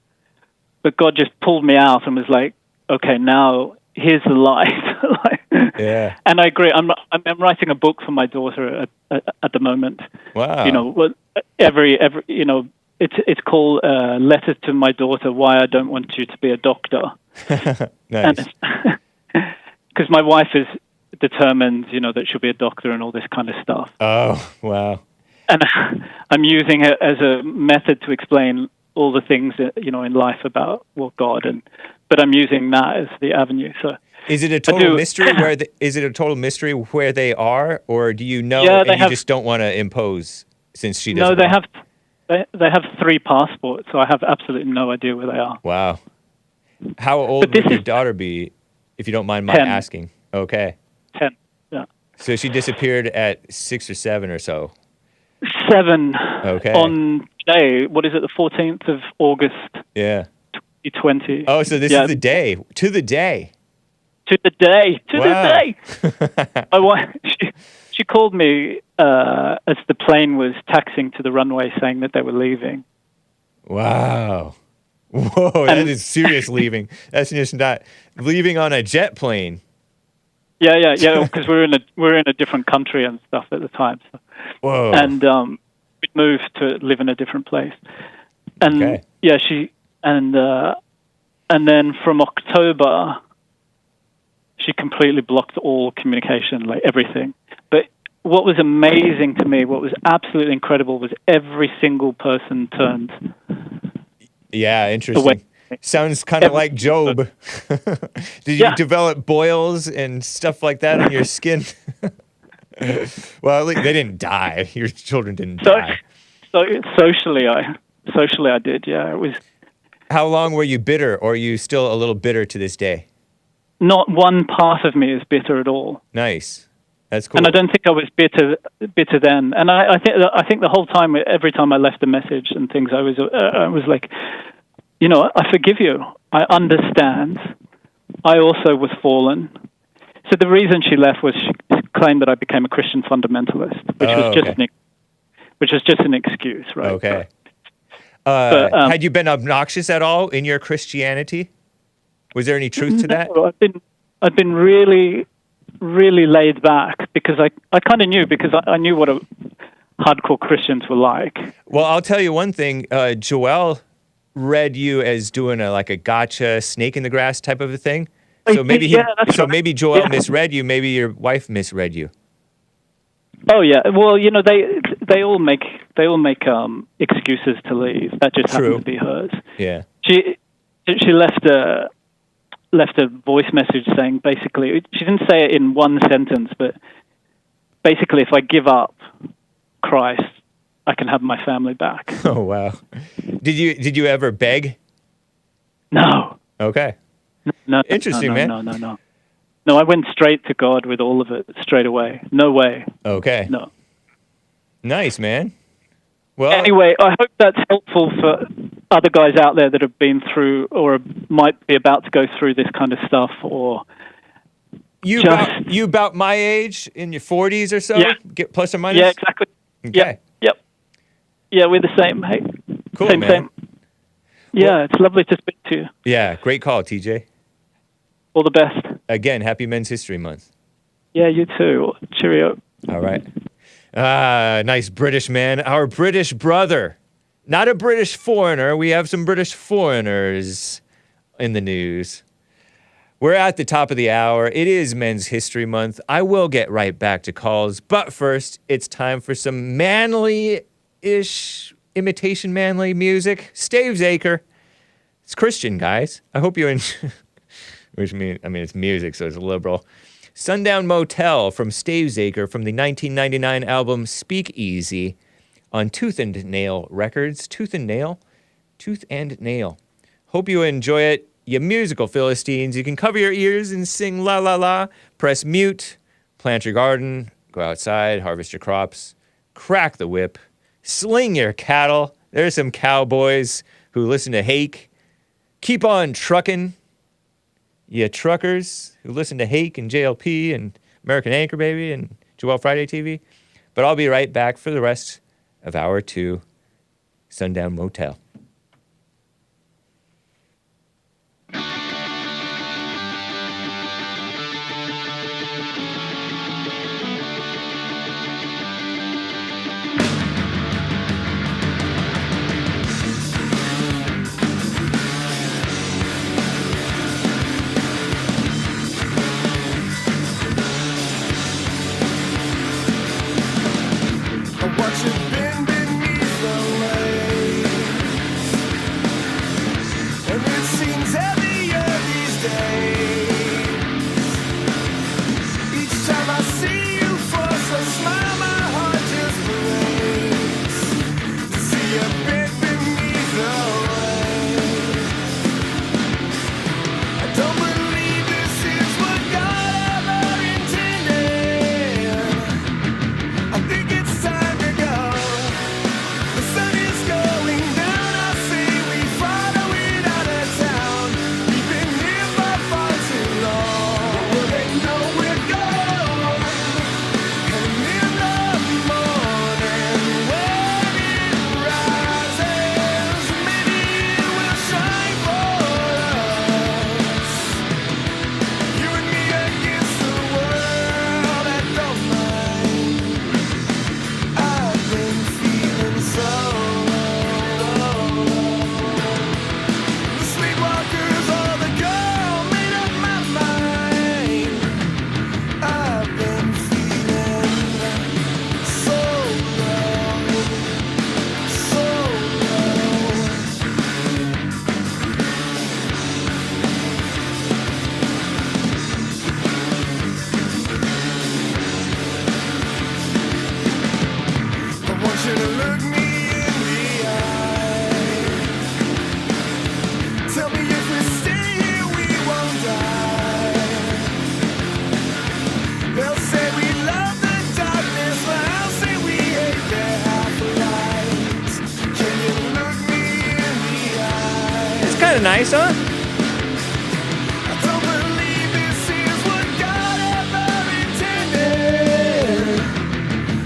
but God just pulled me out and was like, okay, now here's the light. Yeah. And I agree. I'm writing a book for my daughter at the moment. Wow. Every it's called Letter to My Daughter: Why I Don't Want You to Be a Doctor. Nice. Because my wife is determined, that she'll be a doctor and all this kind of stuff. Oh, wow. And I'm using it as a method to explain all the things that, in life about God, but I'm using that as the avenue. So Is it a total mystery is it a total mystery where they are, or do you know and you just don't want to impose since she doesn't? No, they have 3 passports, so I have absolutely no idea where they are. Wow. How old would your daughter be, if you don't mind my 10. asking? Okay. 10, yeah. So she disappeared at 6 or 7 or so. 7. Okay. On today, what is it, the 14th of August, Yeah. 2020. Oh, so this is the day. To the day. To the day. To Wow. the day. My wife, she called me as the plane was taxiing to the runway saying that they were leaving. Wow. Whoa, that is serious leaving. That's just not leaving on a jet plane. Yeah, because we're in a different country and stuff at the time. So. Whoa. And we moved to live in a different place. And Okay. yeah, and then from October, she completely blocked all communication, like everything. But what was amazing to me, what was absolutely incredible, was every single person turned. Yeah, interesting. Away. Sounds kind of like Job. Did you develop boils and stuff like that on your skin? Well, at least they didn't die. Your children didn't die. So socially I did. Yeah, it was. How long were you bitter, or are you still a little bitter to this day? Not one part of me is bitter at all. Nice. That's cool. And I don't think I was bitter then. And I think the whole time, every time I left a message and things, I was like, I forgive you. I understand. I also was fallen. So the reason she left was she claimed that I became a Christian fundamentalist, which was just an excuse, right? Okay. Had you been obnoxious at all in your Christianity? Was there any truth to that? No, I've been really, really laid back because I kind of knew, because I knew what hardcore Christians were like. Well, I'll tell you one thing. Joel read you as doing a gotcha, snake in the grass type of a thing. So maybe maybe Joel misread you. Maybe your wife misread you. Oh yeah. Well, they all make excuses to leave. That just happened to be hers. Yeah. She left a voice message saying, basically, she didn't say it in one sentence, but basically, if I give up Christ, I can have my family back. Oh wow. Did you ever beg? No. Okay. No. Interesting, man. No. No, I went straight to God with all of it straight away. No way. Okay. No. Nice, man. Well, anyway, I hope that's helpful for other guys out there that have been through or might be about to go through this kind of stuff, or you about my age, in your 40s or so, Yeah. Get plus or minus. Yeah, exactly. Okay. Yep. Yeah, we're the same. Hey. Cool, Same, man. same. Yeah, it's lovely to speak to you. Yeah, great call, TJ. All the best. Again, happy Men's History Month. Yeah, you too. Cheerio. All right. Nice British man. Our British brother. Not a British foreigner. We have some British foreigners in the news. We're at the top of the hour. It is Men's History Month. I will get right back to calls. But first, it's time for some manly-ish, imitation manly music. Stavesacre. It's Christian, guys. I hope you enjoy. Which means, it's music, so it's liberal. Sundown Motel from Stavesacre from the 1999 album Speakeasy on Tooth and Nail Records. Tooth and Nail? Tooth and Nail. Hope you enjoy it, you musical Philistines. You can cover your ears and sing la la la. Press mute, plant your garden, go outside, harvest your crops, crack the whip, sling your cattle. There's some cowboys who listen to Hake. Keep on trucking. You truckers who listen to Hake and JLP and American Anchor Baby and Joel Friday TV. But I'll be right back for the rest of Hour 2, Sundown Motel. Watch it bend beneath the waves, and it seems heavier these days. Each time I see you force a smile, my heart just breaks. To see you bend beneath the waves, I don't believe this is what God ever intended. I think it's time to go. The sun is going down. I say we follow it out of town. We've been here for far too long. Well, they know we're gone. And in the morning when it rises, maybe it will shine for us. You and me against the world, I don't mind. I've been feeling so low. The sleepwalkers or the girl made up my mind. I've been feeling so low, so low. I want you to look me in the eye. Tell me if we stay here, we won't die. They'll say we love the darkness, but I'll say we hate their half-lives. Can you look me in the eye? It's kind of nice, huh? I don't believe this is what God ever intended.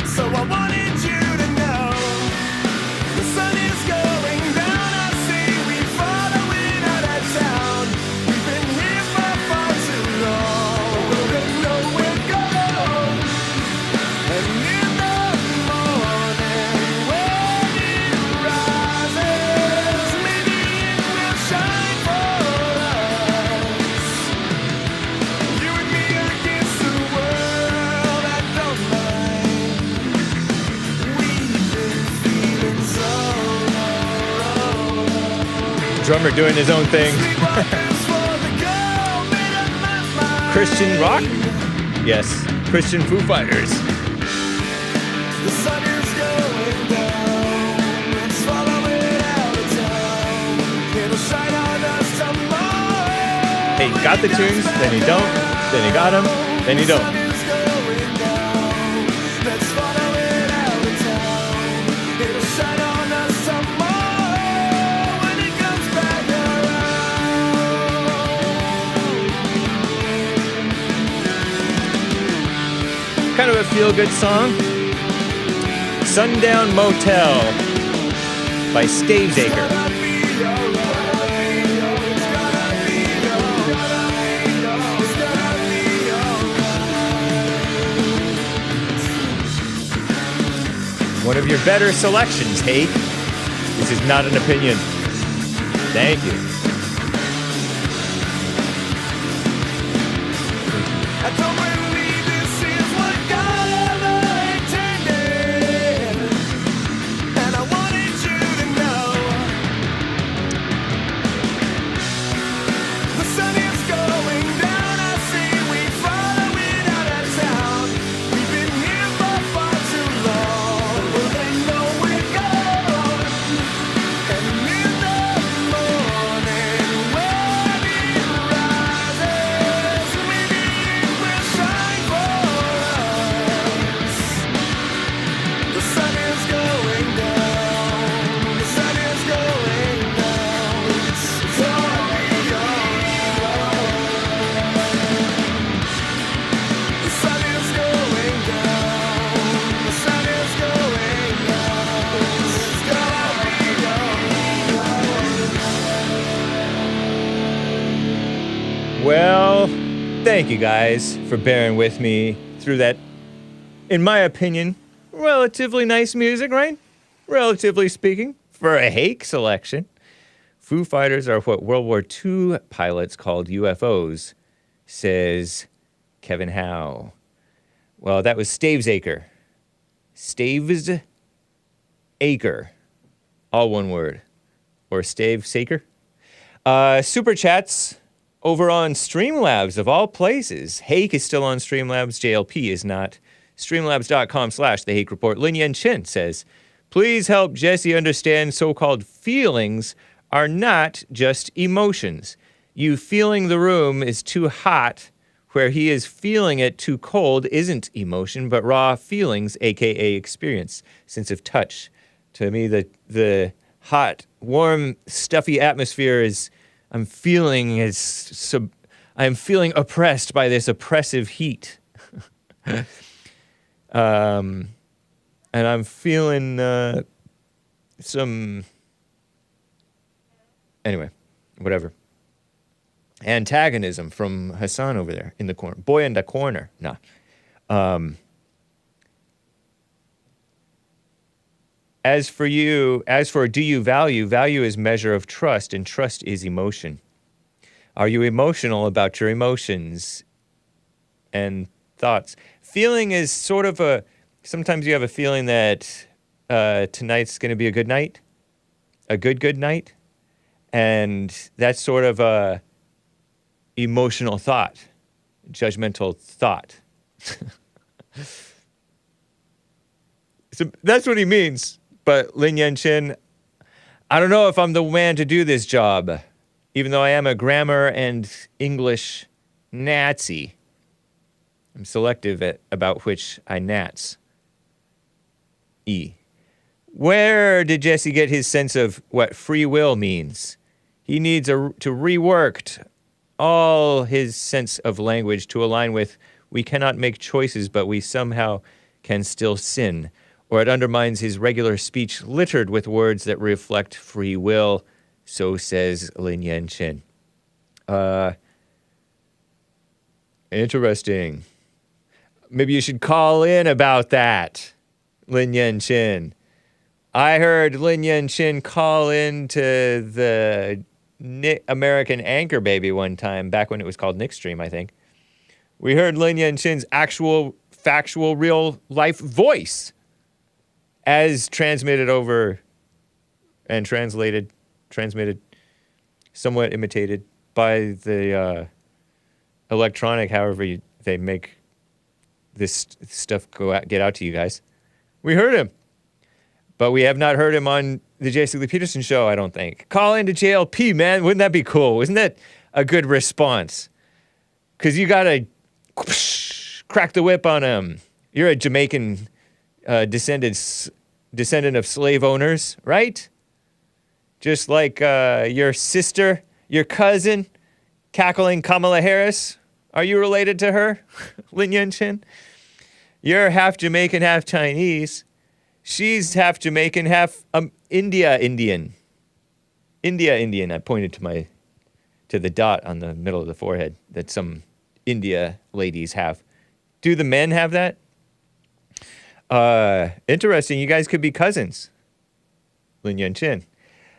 So I wanted you to know the sun is going down. I say we follow it out of town. We've been here for far too long. Well, they know we're gone. And in the morning when it rises, maybe it will shine for us. You and me against the world, I don't mind. We've been feeling so low. Drummer doing his own thing. Sleepwalkers for the girl made up my mind. Christian rock? Yes, Christian Foo Fighters. The sun is going down. Let's follow it out of town. It'll shine on us tomorrow. Hey, got the tunes, then you don't, then you got them, then you The don't. sun is going down. Let's follow it out of town. It'll shine on us tomorrow when it comes back around. Kind of a feel-good song. Sundown Motel by Stavesacre. One of your better selections, Hake. This is not an opinion. Thank you. I don't believe this is what God ever intended, and I wanted you to know the sun is going down. I see we follow it out of town. We've been here for far too long, but they know we're gone. And in the morning when it rises, maybe it will shine for us. The sun is going down. The sun is going down. It's all the sun is going down. The sun is going down. It's gonna be Well, thank you guys for bearing with me through that, in my opinion, relatively nice music, right? Relatively speaking, for a Hake selection. Foo Fighters are what World War II pilots called UFOs, says Kevin Howe. Well, that was Stavesacre. Stavesacre. All one word. Or Stavesacre. Super chats over on Streamlabs, of all places. Hake is still on Streamlabs. JLP is not. Streamlabs.com/The Hake Report. Lin Yen Chin says, please help Jesse understand so-called feelings are not just emotions. You feeling the room is too hot, where he is feeling it too cold isn't emotion, but raw feelings, aka experience, sense of touch. To me, the hot, warm, stuffy atmosphere is, I'm feeling oppressed by this oppressive heat. And I'm feeling anyway, whatever. Antagonism from Hassan over there in the corner. Boy in the corner. Nah. As for do you value is measure of trust, and trust is emotion. Are you emotional about your emotions and thoughts? Feeling is sort of sometimes you have a feeling that tonight's going to be a good night, a good night, and that's sort of a emotional thought, judgmental thought. So that's what he means. But Lin Yen Chin, I don't know if I'm the man to do this job, even though I am a grammar and English Nazi. I'm selective about which I nats. Where did Jesse get his sense of what free will means? He needs to rework all his sense of language to align with we cannot make choices, but we somehow can still sin. Or it undermines his regular speech littered with words that reflect free will, so says Lin Yen Chin. Interesting. Maybe you should call in about that, Lin Yen Chin. I heard Lin Yen Chin call in to the American Anchor Baby one time, back when it was called Nick Stream, I think. We heard Lin Yen Chin's actual, factual, real-life voice as transmitted over and transmitted, somewhat imitated by the electronic, however they make this stuff get out to you guys. We heard him. But we have not heard him on the J. Sigley Peterson show, I don't think. Call into JLP, man. Wouldn't that be cool? Isn't that a good response? Because you got to crack the whip on him. You're a Jamaican descendant of slave owners, right? Just like your sister, your cousin, cackling Kamala Harris. Are you related to her, Lin Yen Chin? You're half Jamaican, half Chinese. She's half Jamaican, half Indian. Indian. I pointed to the dot on the middle of the forehead that some India ladies have. Do the men have that? Interesting. You guys could be cousins. Lin Yen Chin.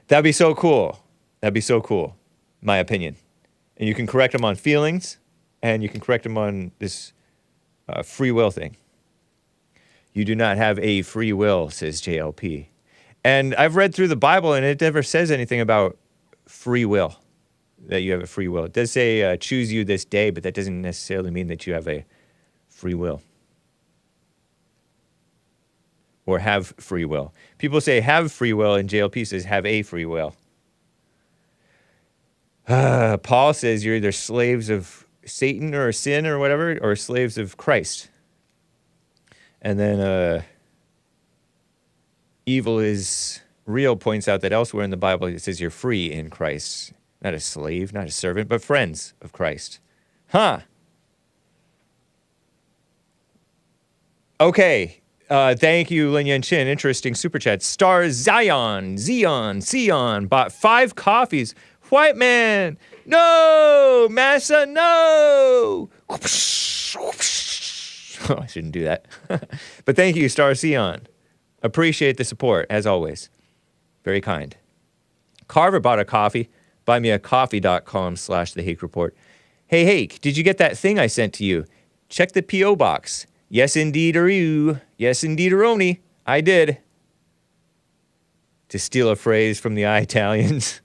That'd be so cool. My opinion. And you can correct them on feelings, and you can correct them on this free will thing. You do not have a free will, says JLP. And I've read through the Bible, and it never says anything about free will, that you have a free will. It does say, choose you this day, but that doesn't necessarily mean that you have a free will. Or have free will. People say have free will, and JLP says have a free will. Paul says you're either slaves of Satan or sin or whatever, or slaves of Christ. And then Evil is Real points out that elsewhere in the Bible it says you're free in Christ. Not a slave, not a servant, but friends of Christ. Huh. Okay. Thank you, Lin Yen Chin. Interesting super chat. Star Zion bought 5 coffees. White man, no! Massa, no! Oh, I shouldn't do that. But thank you, Star Sion. Appreciate the support, as always. Very kind. Carver bought a coffee. Buymeacoffee.com/The Hake Report. Hey, Hake, did you get that thing I sent to you? Check the P.O. box. Yes, indeed, are you. Yes, indeed, Aroni. I did. To steal a phrase from the Italians.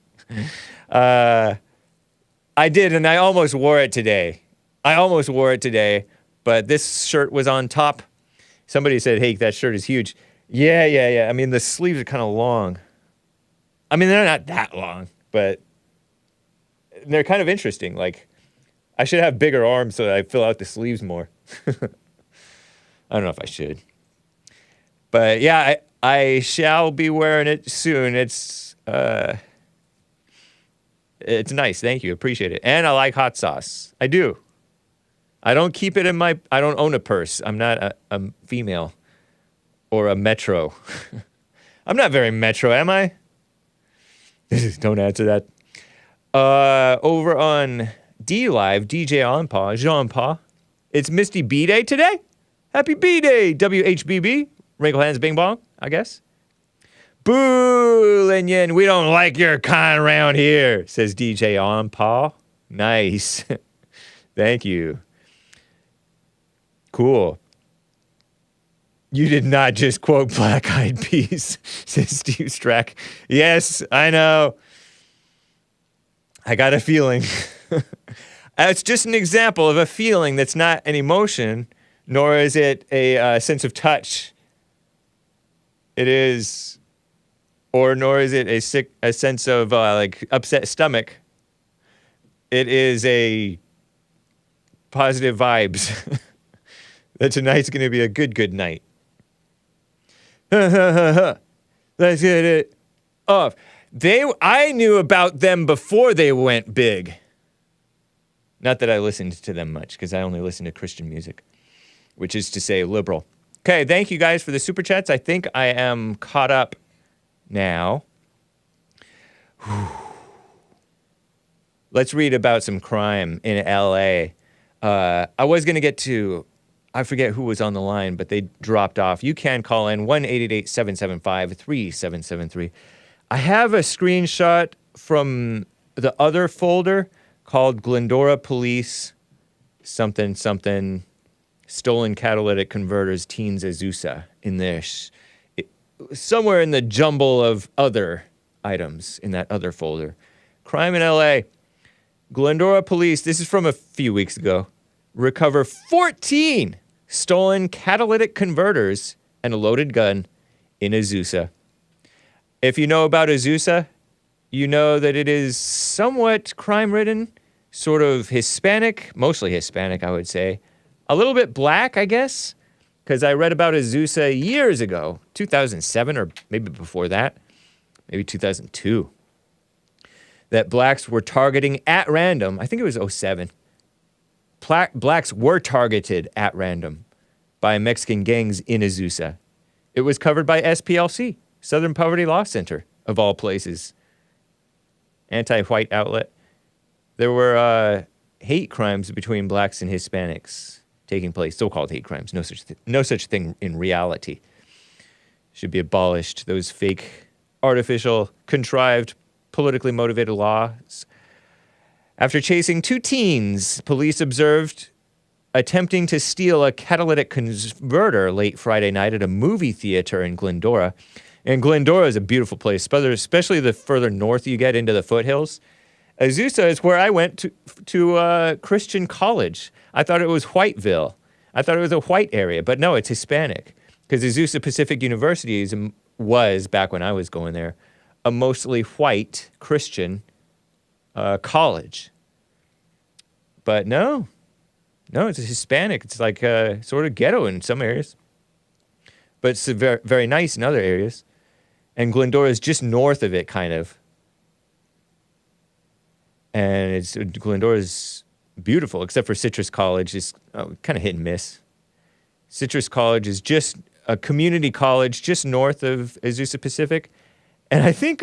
I did, and I almost wore it today. But this shirt was on top. Somebody said, hey, that shirt is huge. Yeah. I mean, the sleeves are kind of long. I mean, they're not that long, but they're kind of interesting. Like, I should have bigger arms so that I fill out the sleeves more. I don't know if I should. But yeah, I shall be wearing it soon. It's nice. Thank you. Appreciate it. And I like hot sauce. I do. I don't keep it in my... I don't own a purse. I'm not a female or a metro. I'm not very metro, am I? Don't answer that. Over on D-Live, DJ Onpa, Jean-Pa. It's Misty B-Day today. Happy B-Day, WHBB. Wrinkle hands, bing bong, I guess. Boo, Lin Yen, we don't like your kind around here, says DJ Onpa. Nice. Thank you. Cool. You did not just quote Black Eyed Peas, says Steve Strack. Yes, I know. I got a feeling. It's just an example of a feeling that's not an emotion, nor is it a sense of touch. It is, or nor is it a sense of like upset stomach. It is a positive vibes. That tonight's going to be a good night. Let's get it off. I knew about them before they went big. Not that I listened to them much, because I only listen to Christian music, which is to say liberal. Okay, thank you guys for the super chats. I think I am caught up now. Let's read about some crime in L.A. I was going to get to... I forget who was on the line, but they dropped off. You can call in 1-888-775-3773. I have a screenshot from the other folder called Glendora Police something stolen catalytic converters teens Azusa in there. Somewhere in the jumble of other items in that other folder. Crime in LA. Glendora Police, this is from a few weeks ago, recover 14 stolen catalytic converters and a loaded gun in Azusa. If you know about Azusa, you know that it is somewhat crime-ridden, sort of Hispanic, mostly Hispanic, I would say. A little bit black, I guess, because I read about Azusa years ago, 2007 or maybe before that, maybe 2002, that blacks were targeting at random, I think it was 07, blacks were targeted at random by Mexican gangs in Azusa. It was covered by SPLC, Southern Poverty Law Center, of all places. Anti-white outlet. There were hate crimes between blacks and Hispanics taking place, so-called hate crimes. No such thing in reality. Should be abolished. Those fake, artificial, contrived, politically motivated laws. After chasing 2 teens, police observed attempting to steal a catalytic converter late Friday night at a movie theater in Glendora. And Glendora is a beautiful place, especially the further north you get into the foothills. Azusa is where I went to Christian college. I thought it was Whiteville. I thought it was a white area, but no, it's Hispanic. Because Azusa Pacific University was, back when I was going there, a mostly white Christian college. But no, it's a Hispanic. It's like sort of ghetto in some areas. But it's very, very nice in other areas. And Glendora is just north of it, kind of. And Glendora's beautiful, except for Citrus College. It's kind of hit and miss. Citrus College is just a community college just north of Azusa Pacific. And I think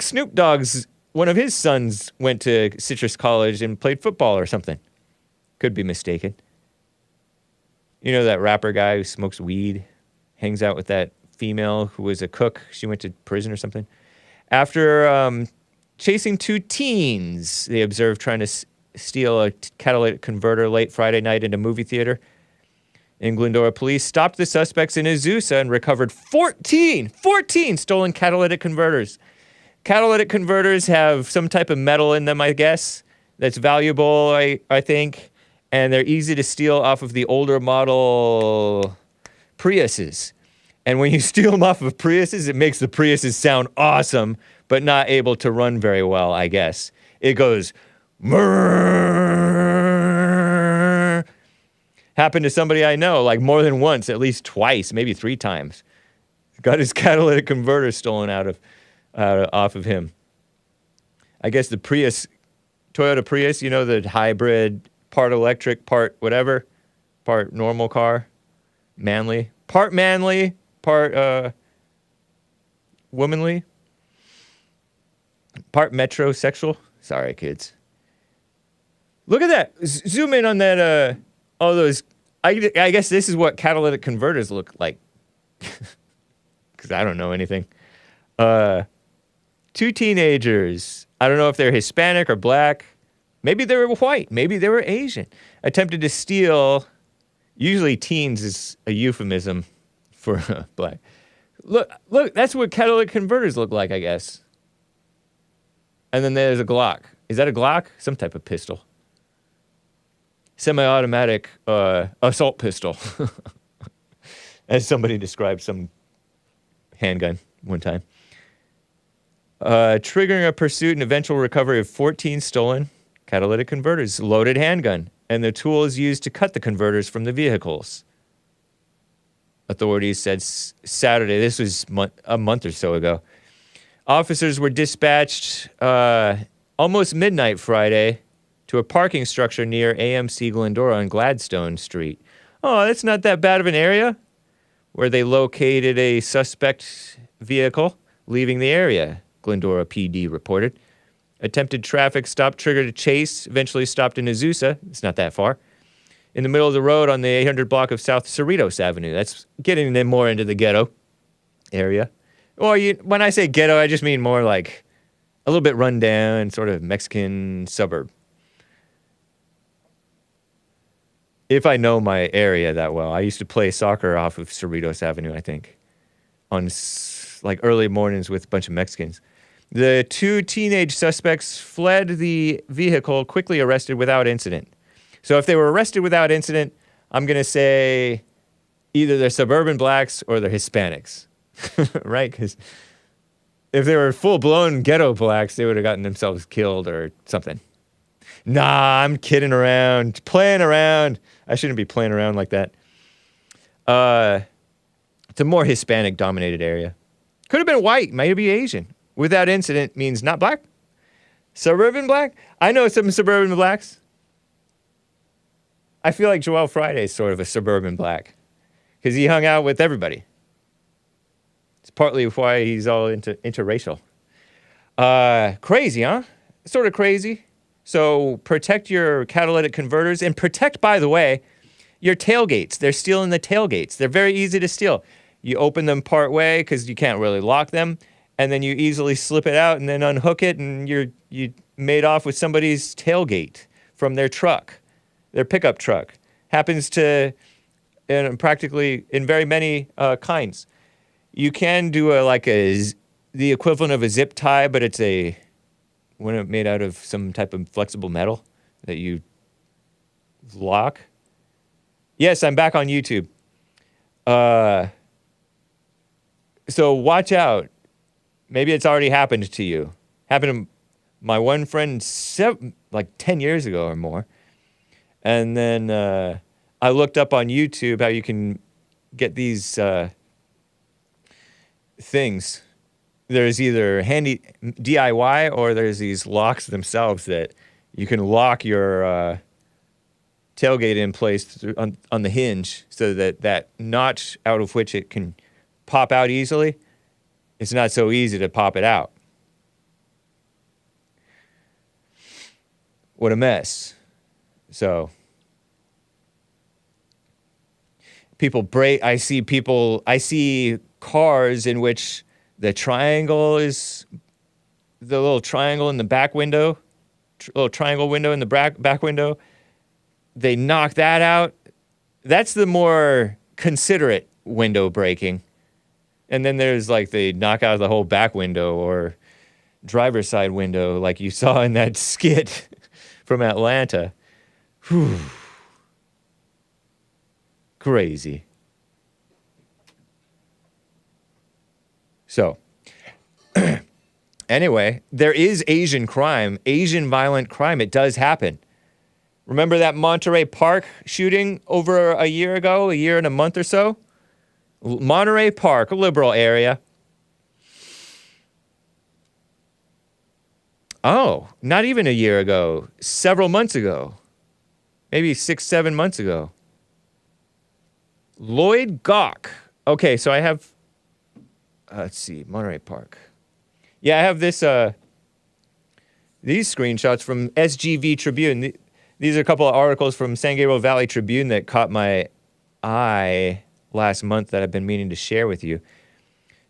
Snoop Dogg's, one of his sons went to Citrus College and played football or something. Could be mistaken. You know that rapper guy who smokes weed, hangs out with that female who was a cook. She went to prison or something. After chasing 2 teens, they observed trying to steal a catalytic converter late Friday night in a movie theater in Glendora. Police stopped the suspects in Azusa and recovered 14 stolen catalytic converters. Catalytic converters have some type of metal in them, I guess, that's valuable, I think, and they're easy to steal off of the older model Priuses. And when you steal them off of Priuses, it makes the Priuses sound awesome, but not able to run very well, I guess. It goes, murr. Happened to somebody I know, like more than once, at least twice, maybe 3 times. Got his catalytic converter stolen off of him. I guess the Toyota Prius, you know, the hybrid, part electric, part whatever, part normal car, part womanly, part metrosexual. Sorry, kids. Look at that. Zoom in on that, all those. I guess this is what catalytic converters look like. Because I don't know anything. 2 teenagers. I don't know if they're Hispanic or black. Maybe they were white. Maybe they were Asian. Attempted to steal. Usually teens is a euphemism for black. Look, that's what catalytic converters look like, I guess. And then there's a Glock. Is that a Glock? Some type of pistol. Semi-automatic assault pistol. As somebody described some handgun one time. Triggering a pursuit and eventual recovery of 14 stolen catalytic converters, loaded handgun, and the tool is used to cut the converters from the vehicles. Authorities said Saturday, this was a month or so ago. Officers were dispatched almost midnight Friday to a parking structure near AMC Glendora on Gladstone Street. Oh, that's not that bad of an area, where they located a suspect vehicle leaving the area, Glendora PD reported. Attempted traffic stop triggered a chase, eventually stopped in Azusa. It's not that far. In the middle of the road on the 800 block of South Cerritos Avenue. That's getting them more into the ghetto area. Or when I say ghetto, I just mean more like a little bit run down, sort of Mexican suburb. If I know my area that well. I used to play soccer off of Cerritos Avenue, I think, on like early mornings with a bunch of Mexicans. The 2 teenage suspects fled the vehicle, quickly arrested without incident. So if they were arrested without incident, I'm going to say either they're suburban blacks or they're Hispanics, right? Because if they were full-blown ghetto blacks, they would have gotten themselves killed or something. Nah, I'm kidding around, playing around. I shouldn't be playing around like that. It's a more Hispanic-dominated area. Could have been white, maybe Asian. Without incident means not black. Suburban black? I know some suburban blacks. I feel like Joel Friday is sort of a suburban black. Because he hung out with everybody. partly why he's all interracial. Crazy, huh? Sort of crazy. So protect your catalytic converters and protect, by the way, your tailgates. They're stealing the tailgates. They're very easy to steal. You open them part way because you can't really lock them, and then you easily slip it out and then unhook it, and you made off with somebody's tailgate from their truck, their pickup truck. Happens to practically in very many kinds. You can do the equivalent of a zip tie, but it's one made out of some type of flexible metal that you lock. Yes, I'm back on YouTube. So watch out. Maybe it's already happened to you. Happened to my one friend 10 years ago or more. And then I looked up on YouTube how you can get these things. There's either handy DIY or there's these locks themselves that you can lock your tailgate in place on the hinge so that notch out of which it can pop out easily, it's not so easy to pop it out. What a mess. So I see cars in which the little triangle in the back window, little triangle window in the back window, they knock that out. That's the more considerate window breaking. And then there's they knock out the whole back window or driver's side window like you saw in that skit from Atlanta. Whew. Crazy. So, anyway, there is Asian crime, Asian violent crime. It does happen. Remember that Monterey Park shooting over a year and a month or so? Monterey Park, a liberal area. Oh, not even a year ago. Several months ago. Maybe 6-7 months ago. Lloyd Gauck. Okay, so I have... let's see, Monterey Park. Yeah, I have these screenshots from SGV Tribune. These are a couple of articles from San Gabriel Valley Tribune that caught my eye last month that I've been meaning to share with you.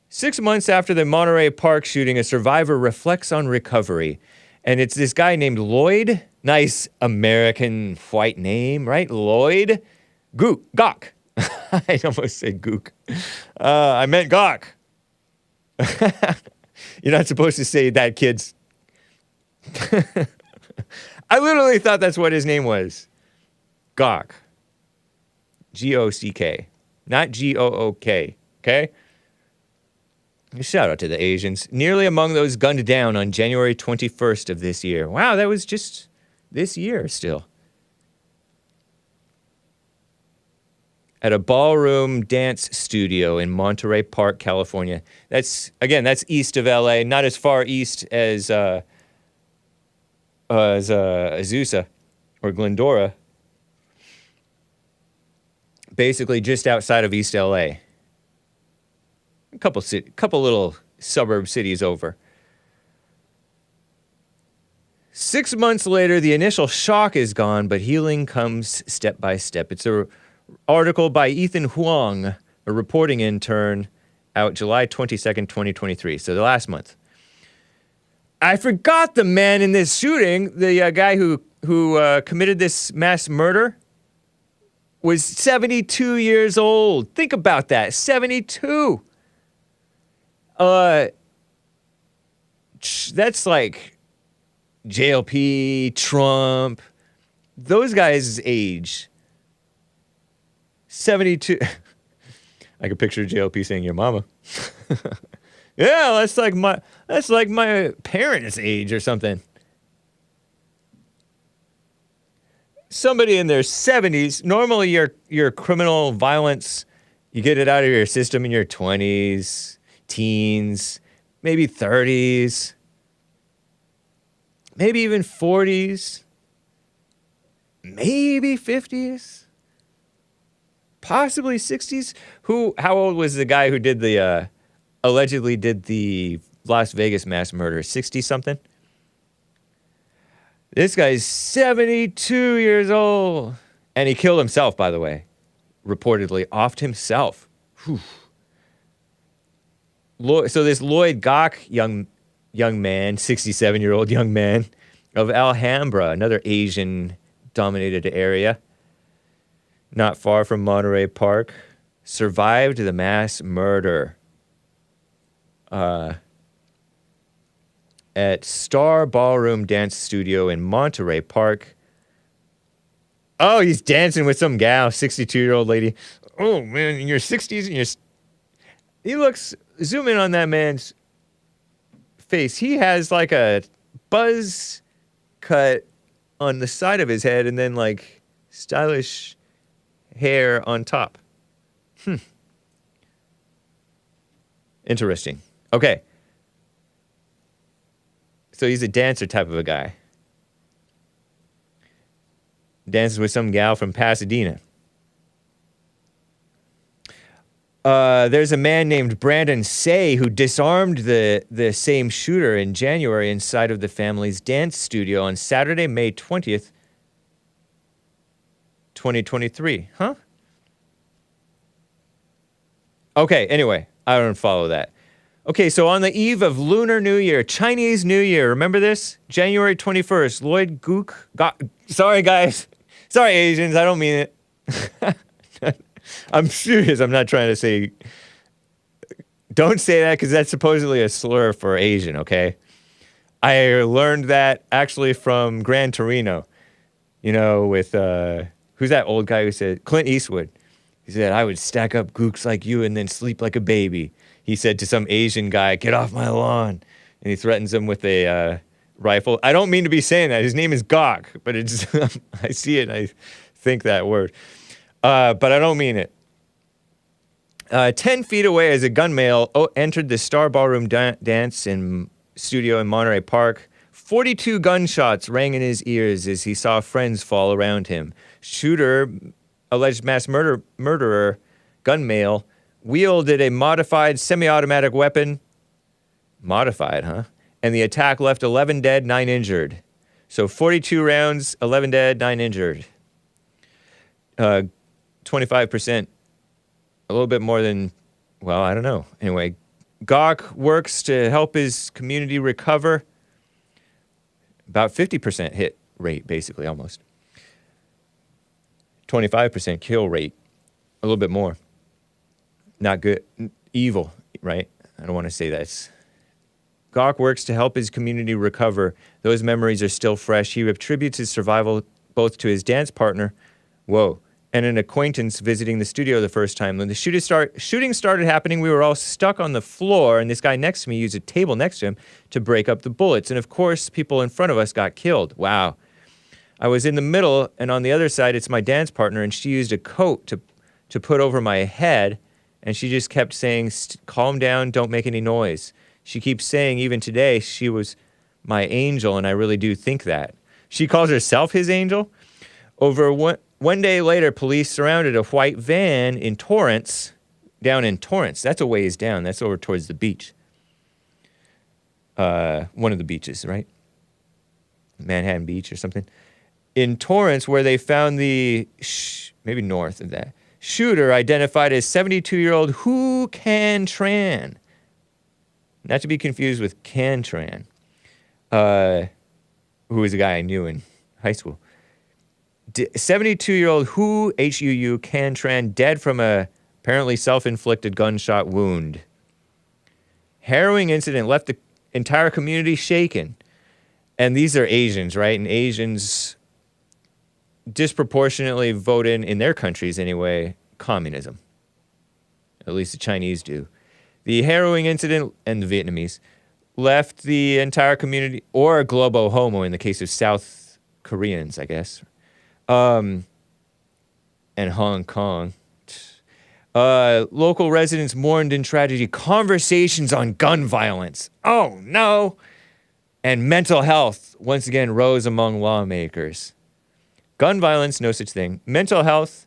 6 months after the Monterey Park shooting, a survivor reflects on recovery. And it's this guy named Lloyd. Nice American white name, right? Lloyd Gauck. I almost said Gook. I meant Gauck. You're not supposed to say that, kids. I literally thought that's what his name was. Gauck. G-O-C-K. Not G-O-O-K. Okay? Shout out to the Asians. Nearly among those gunned down on January 21st of this year. Wow, that was just this year still. At a ballroom dance studio in Monterey Park, California. That's east of LA, not as far east as Azusa or Glendora. Basically just outside of East LA. A couple little suburb cities over. 6 months later, the initial shock is gone, but healing comes step by step. It's a article by Ethan Huang, a reporting intern, out July 22nd, 2023, so the last month. I forgot the man in this shooting, the guy who committed this mass murder, was 72 years old. Think about that, 72. That's like JLP, Trump, those guys' age. 72. I could picture JLP saying, "Your mama." Yeah, that's like my parents' age or something. Somebody in their 70s. Normally, your criminal violence, you get it out of your system in your 20s, teens, maybe 30s, maybe even 40s, maybe 50s. Possibly 60s. How old was the guy who did the allegedly did the Las Vegas mass murder, 60-something. This guy's 72 years old. And he killed himself, by the way. Reportedly, offed himself. Whew. So this Lloyd Gok young man, 67-year-old young man of Alhambra, another Asian-dominated area, not far from Monterey Park, survived the mass murder at Star Ballroom Dance Studio in Monterey Park. Oh, he's dancing with some gal, 62-year-old lady. Oh, man, in your 60s, he looks, zoom in on that man's face. He has like a buzz cut on the side of his head and then like stylish hair on top. Interesting. Okay. So he's a dancer type of a guy. Dances with some gal from Pasadena. There's a man named Brandon Say who disarmed the same shooter in January inside of the family's dance studio on Saturday, May 20th, 2023. Huh? Okay, anyway, I don't follow that. Okay, so on the eve of Lunar New Year, Chinese New Year, remember this? January 21st, Lloyd Gok... Sorry, guys. Sorry, Asians, I don't mean it. I'm serious, I'm not trying to say... Don't say that, because that's supposedly a slur for Asian, okay? I learned that, actually, from Gran Torino. You know, with... who's that old guy who said... Clint Eastwood. He said, I would stack up gooks like you and then sleep like a baby. He said to some Asian guy, get off my lawn. And he threatens him with a rifle. I don't mean to be saying that. His name is Gok, but it's I see it and I think that word. But I don't mean it. 10 feet away as a gun male entered the Star Ballroom Dance studio in Monterey Park. 42 gunshots rang in his ears as he saw friends fall around him. Shooter, alleged mass murderer, gun male, wielded a modified semi-automatic weapon. Modified, huh? And the attack left 11 dead, 9 injured. So 42 rounds, 11 dead, 9 injured. 25%. A little bit more than, well, I don't know. Anyway, Gok works to help his community recover. About 50% hit rate, basically, almost. 25% kill rate. A little bit more. Not good. Evil, right? I don't want to say that. Gok works to help his community recover. Those memories are still fresh. He attributes his survival both to his dance partner, and an acquaintance visiting the studio the first time. When the shooting started happening, we were all stuck on the floor, and this guy next to me used a table next to him to break up the bullets. And of course, people in front of us got killed. Wow. I was in the middle, and on the other side, it's my dance partner, and she used a coat to put over my head, and she just kept saying, calm down, don't make any noise. She keeps saying, even today, she was my angel, and I really do think that. She calls herself his angel. One day later, police surrounded a white van in Torrance, down in Torrance. That's a ways down. That's over towards the beach. One of the beaches, right? Manhattan Beach or something. In Torrance, where they found the, maybe north of that, shooter identified as 72-year-old Hu Can Tran. Not to be confused with Can Tran, who was a guy I knew in high school. 72-year-old Hu, H-U-U, Can Tran, dead from a apparently self-inflicted gunshot wound. Harrowing incident left the entire community shaken. And these are Asians, right? And Asians disproportionately vote in their countries anyway, communism. At least the Chinese do. The harrowing incident, and the Vietnamese, left the entire community, or globo homo in the case of South Koreans, I guess. And Hong Kong. Local residents mourned in tragedy. Conversations on gun violence. Oh, no. And mental health, once again, rose among lawmakers. Gun violence, no such thing. Mental health,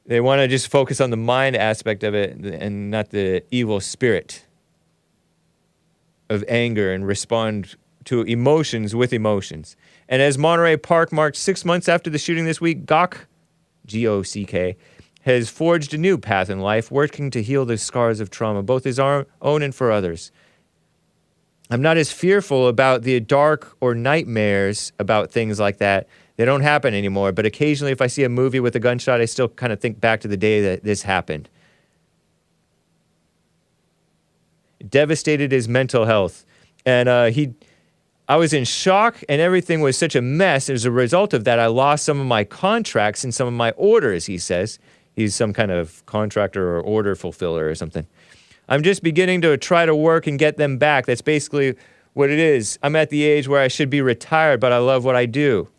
they want to just focus on the mind aspect of it and not the evil spirit of anger and respond to emotions with emotions. And as Monterey Park marked 6 months after the shooting this week, Gok, G-O-C-K, has forged a new path in life, working to heal the scars of trauma, both his own and for others. I'm not as fearful about the dark or nightmares about things like that. They don't happen anymore, but occasionally if I see a movie with a gunshot, I still kind of think back to the day that this happened. Devastated his mental health. And I was in shock, and everything was such a mess. As a result of that, I lost some of my contracts and some of my orders, he says. He's some kind of contractor or order fulfiller or something. I'm just beginning to try to work and get them back. That's basically what it is. I'm at the age where I should be retired, but I love what I do.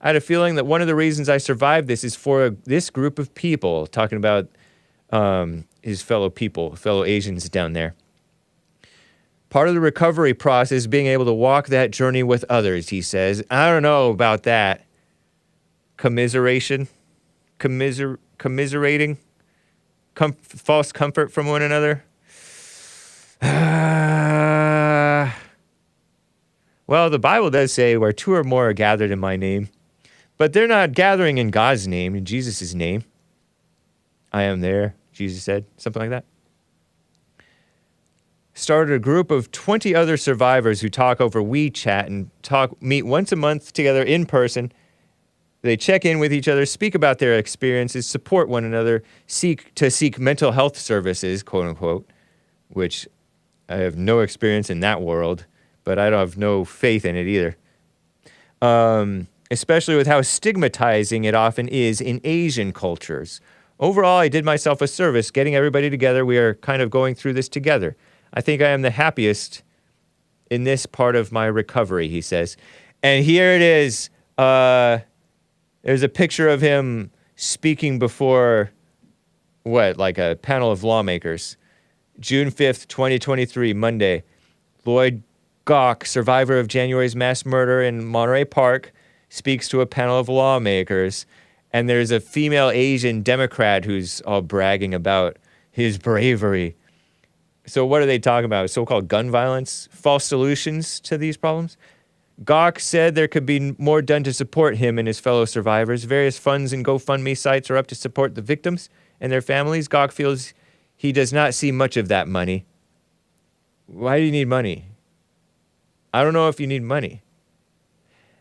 I had a feeling that one of the reasons I survived this is for this group of people, talking about his fellow Asians down there. Part of the recovery process is being able to walk that journey with others, he says. I don't know about that. Commiserating? False comfort from one another? Well, the Bible does say where two or more are gathered in my name. But they're not gathering in God's name, in Jesus' name. I am there, Jesus said. Something like that. Started a group of 20 other survivors who talk over WeChat and meet once a month together in person. They check in with each other, speak about their experiences, support one another, seek mental health services, quote unquote, which I have no experience in that world, but I don't have no faith in it either. Especially with how stigmatizing it often is in Asian cultures. Overall, I did myself a service getting everybody together. We are kind of going through this together. I think I am the happiest in this part of my recovery, he says. And here it is. There's a picture of him speaking before, like a panel of lawmakers. June 5th, 2023, Monday. Lloyd Gok, survivor of January's mass murder in Monterey Park, speaks to a panel of lawmakers. And there's a female Asian Democrat who's all bragging about his bravery. So what are they talking about? So-called gun violence? False solutions to these problems? Gok said there could be more done to support him and his fellow survivors. Various funds and GoFundMe sites are up to support the victims and their families. Gok feels he does not see much of that money. Why do you need money? I don't know if you need money.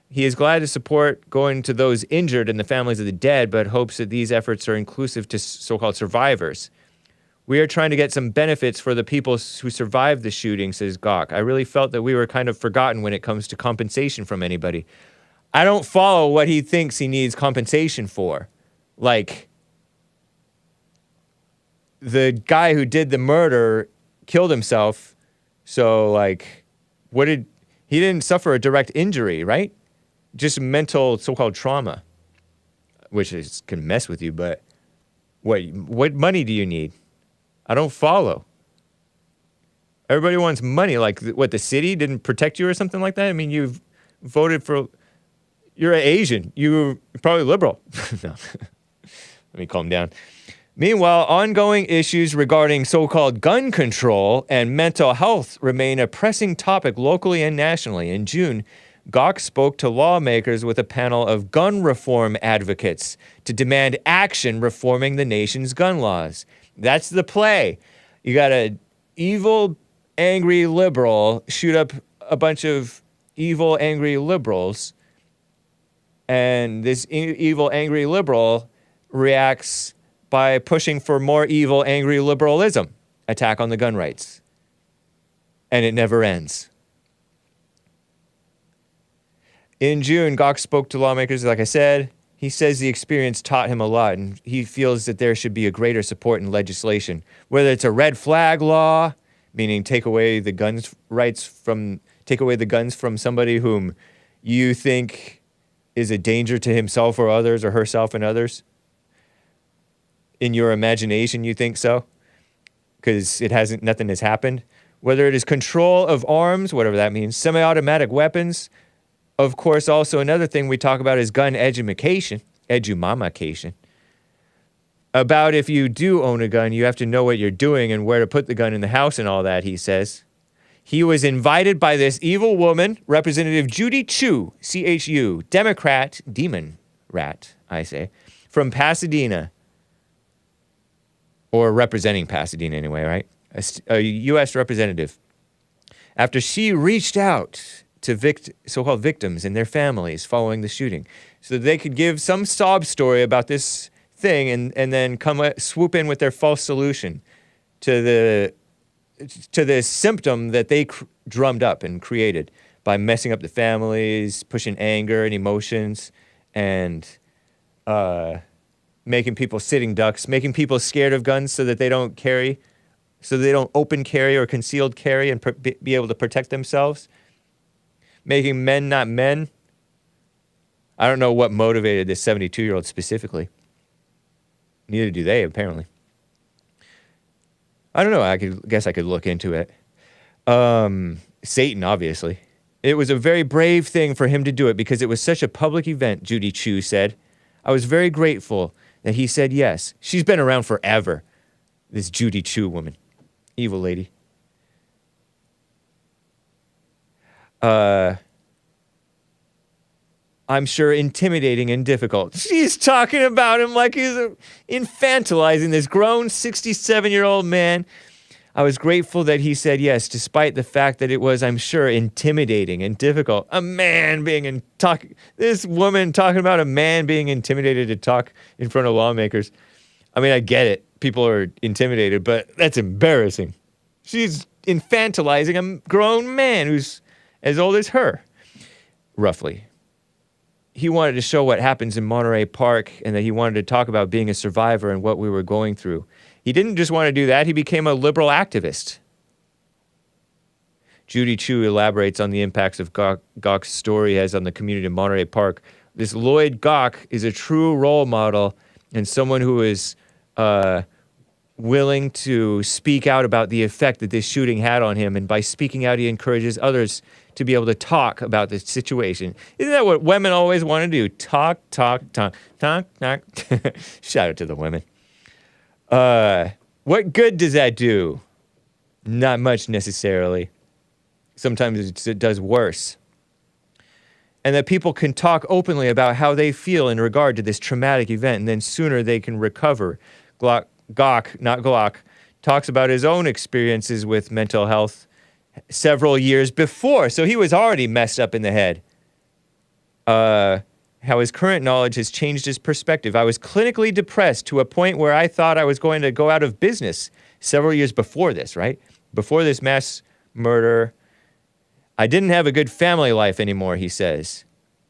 He is glad to support going to those injured and the families of the dead, but hopes that these efforts are inclusive to so-called survivors. We are trying to get some benefits for the people who survived the shooting, says Gok. I really felt that we were kind of forgotten when it comes to compensation from anybody. I don't follow what he thinks he needs compensation for. Like, the guy who did the murder killed himself, so, like, he didn't suffer a direct injury, right? Just mental so-called trauma, which can mess with you, but what money do you need? I don't follow. Everybody wants money. Like, what, the city didn't protect you or something like that? I mean, you've voted for... You're an Asian. You're probably liberal. No. Let me calm down. Meanwhile, ongoing issues regarding so-called gun control and mental health remain a pressing topic locally and nationally. In June, Gok spoke to lawmakers with a panel of gun reform advocates to demand action reforming the nation's gun laws. That's the play. You got an evil, angry liberal shoot up a bunch of evil, angry liberals, and this evil, angry liberal reacts by pushing for more evil, angry liberalism, attack on the gun rights. And it never ends. In June, Gok spoke to lawmakers, like I said. He says the experience taught him a lot, and he feels that there should be a greater support in legislation, whether it's a red flag law, meaning take away the guns from somebody whom you think is a danger to himself or others, or herself and others. In your imagination, you think so, because nothing has happened. Whether it is control of arms, whatever that means, semi-automatic weapons. Of course, also another thing we talk about is gun edumacation, about if you do own a gun, you have to know what you're doing and where to put the gun in the house and all that, he says. He was invited by this evil woman, Representative Judy Chu, CHU, Democrat, demon rat, I say, from Pasadena. Or representing Pasadena anyway, right? A U.S. representative. After she reached out to so-called victims and their families following the shooting so that they could give some sob story about this thing and then swoop in with their false solution to the symptom that they drummed up and created by messing up the families, pushing anger and emotions, and making people sitting ducks, making people scared of guns so that they don't carry, so they don't open carry or concealed carry and be able to protect themselves, making men not men. I don't know what motivated this 72-year-old specifically. Neither do they, apparently. I don't know. I guess I could look into it. Satan, obviously. It was a very brave thing for him to do it because it was such a public event, Judy Chu said. I was very grateful that he said yes. She's been around forever, this Judy Chu woman. Evil lady. I'm sure intimidating and difficult. She's talking about him like he's infantilizing this grown 67-year-old man. I was grateful that he said yes, despite the fact that it was, I'm sure, intimidating and difficult. A man this woman talking about a man being intimidated to talk in front of lawmakers. I mean, I get it. People are intimidated, but that's embarrassing. She's infantilizing a grown man who's as old as her, roughly. He wanted to show what happens in Monterey Park and that he wanted to talk about being a survivor and what we were going through. He didn't just want to do that, he became a liberal activist. Judy Chu elaborates on the impacts of Gok's story has on the community of Monterey Park. This Lloyd Gok is a true role model and someone who is willing to speak out about the effect that this shooting had on him. And by speaking out, he encourages others to be able to talk about the situation. Isn't that what women always want to do? Talk. Shout out to the women. What good does that do? Not much necessarily. Sometimes it does worse. And that people can talk openly about how they feel in regard to this traumatic event, and then sooner they can recover. Gok, not Glock, talks about his own experiences with mental health several years before, so he was already messed up in the head. How his current knowledge has changed his perspective. I was clinically depressed to a point where I thought I was going to go out of business several years before this, right? Before this mass murder. I didn't have a good family life anymore, he says.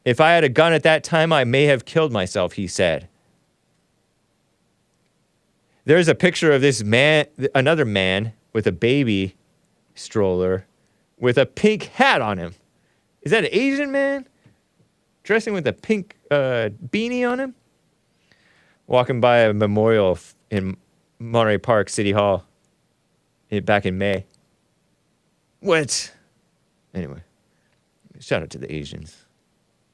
If I had a gun at that time, I may have killed myself, he said. There's a picture of this man, another man with a baby stroller with a pink hat on him. Is that an Asian man? Dressing with a pink beanie on him? Walking by a memorial in Monterey Park City Hall back in May. What? Anyway, shout out to the Asians.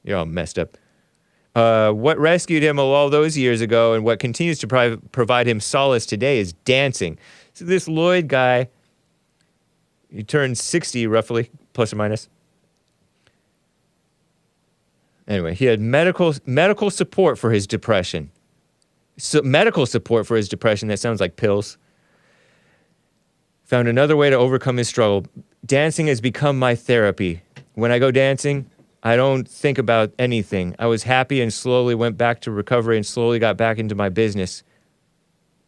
You're all messed up. What rescued him all those years ago and what continues to provide him solace today is dancing. So this Lloyd guy, he turned 60 roughly, plus or minus. Anyway, he had medical support for his depression. So medical support for his depression, that sounds like pills. Found another way to overcome his struggle. Dancing has become my therapy. When I go dancing, I don't think about anything. I was happy and slowly went back to recovery and slowly got back into my business.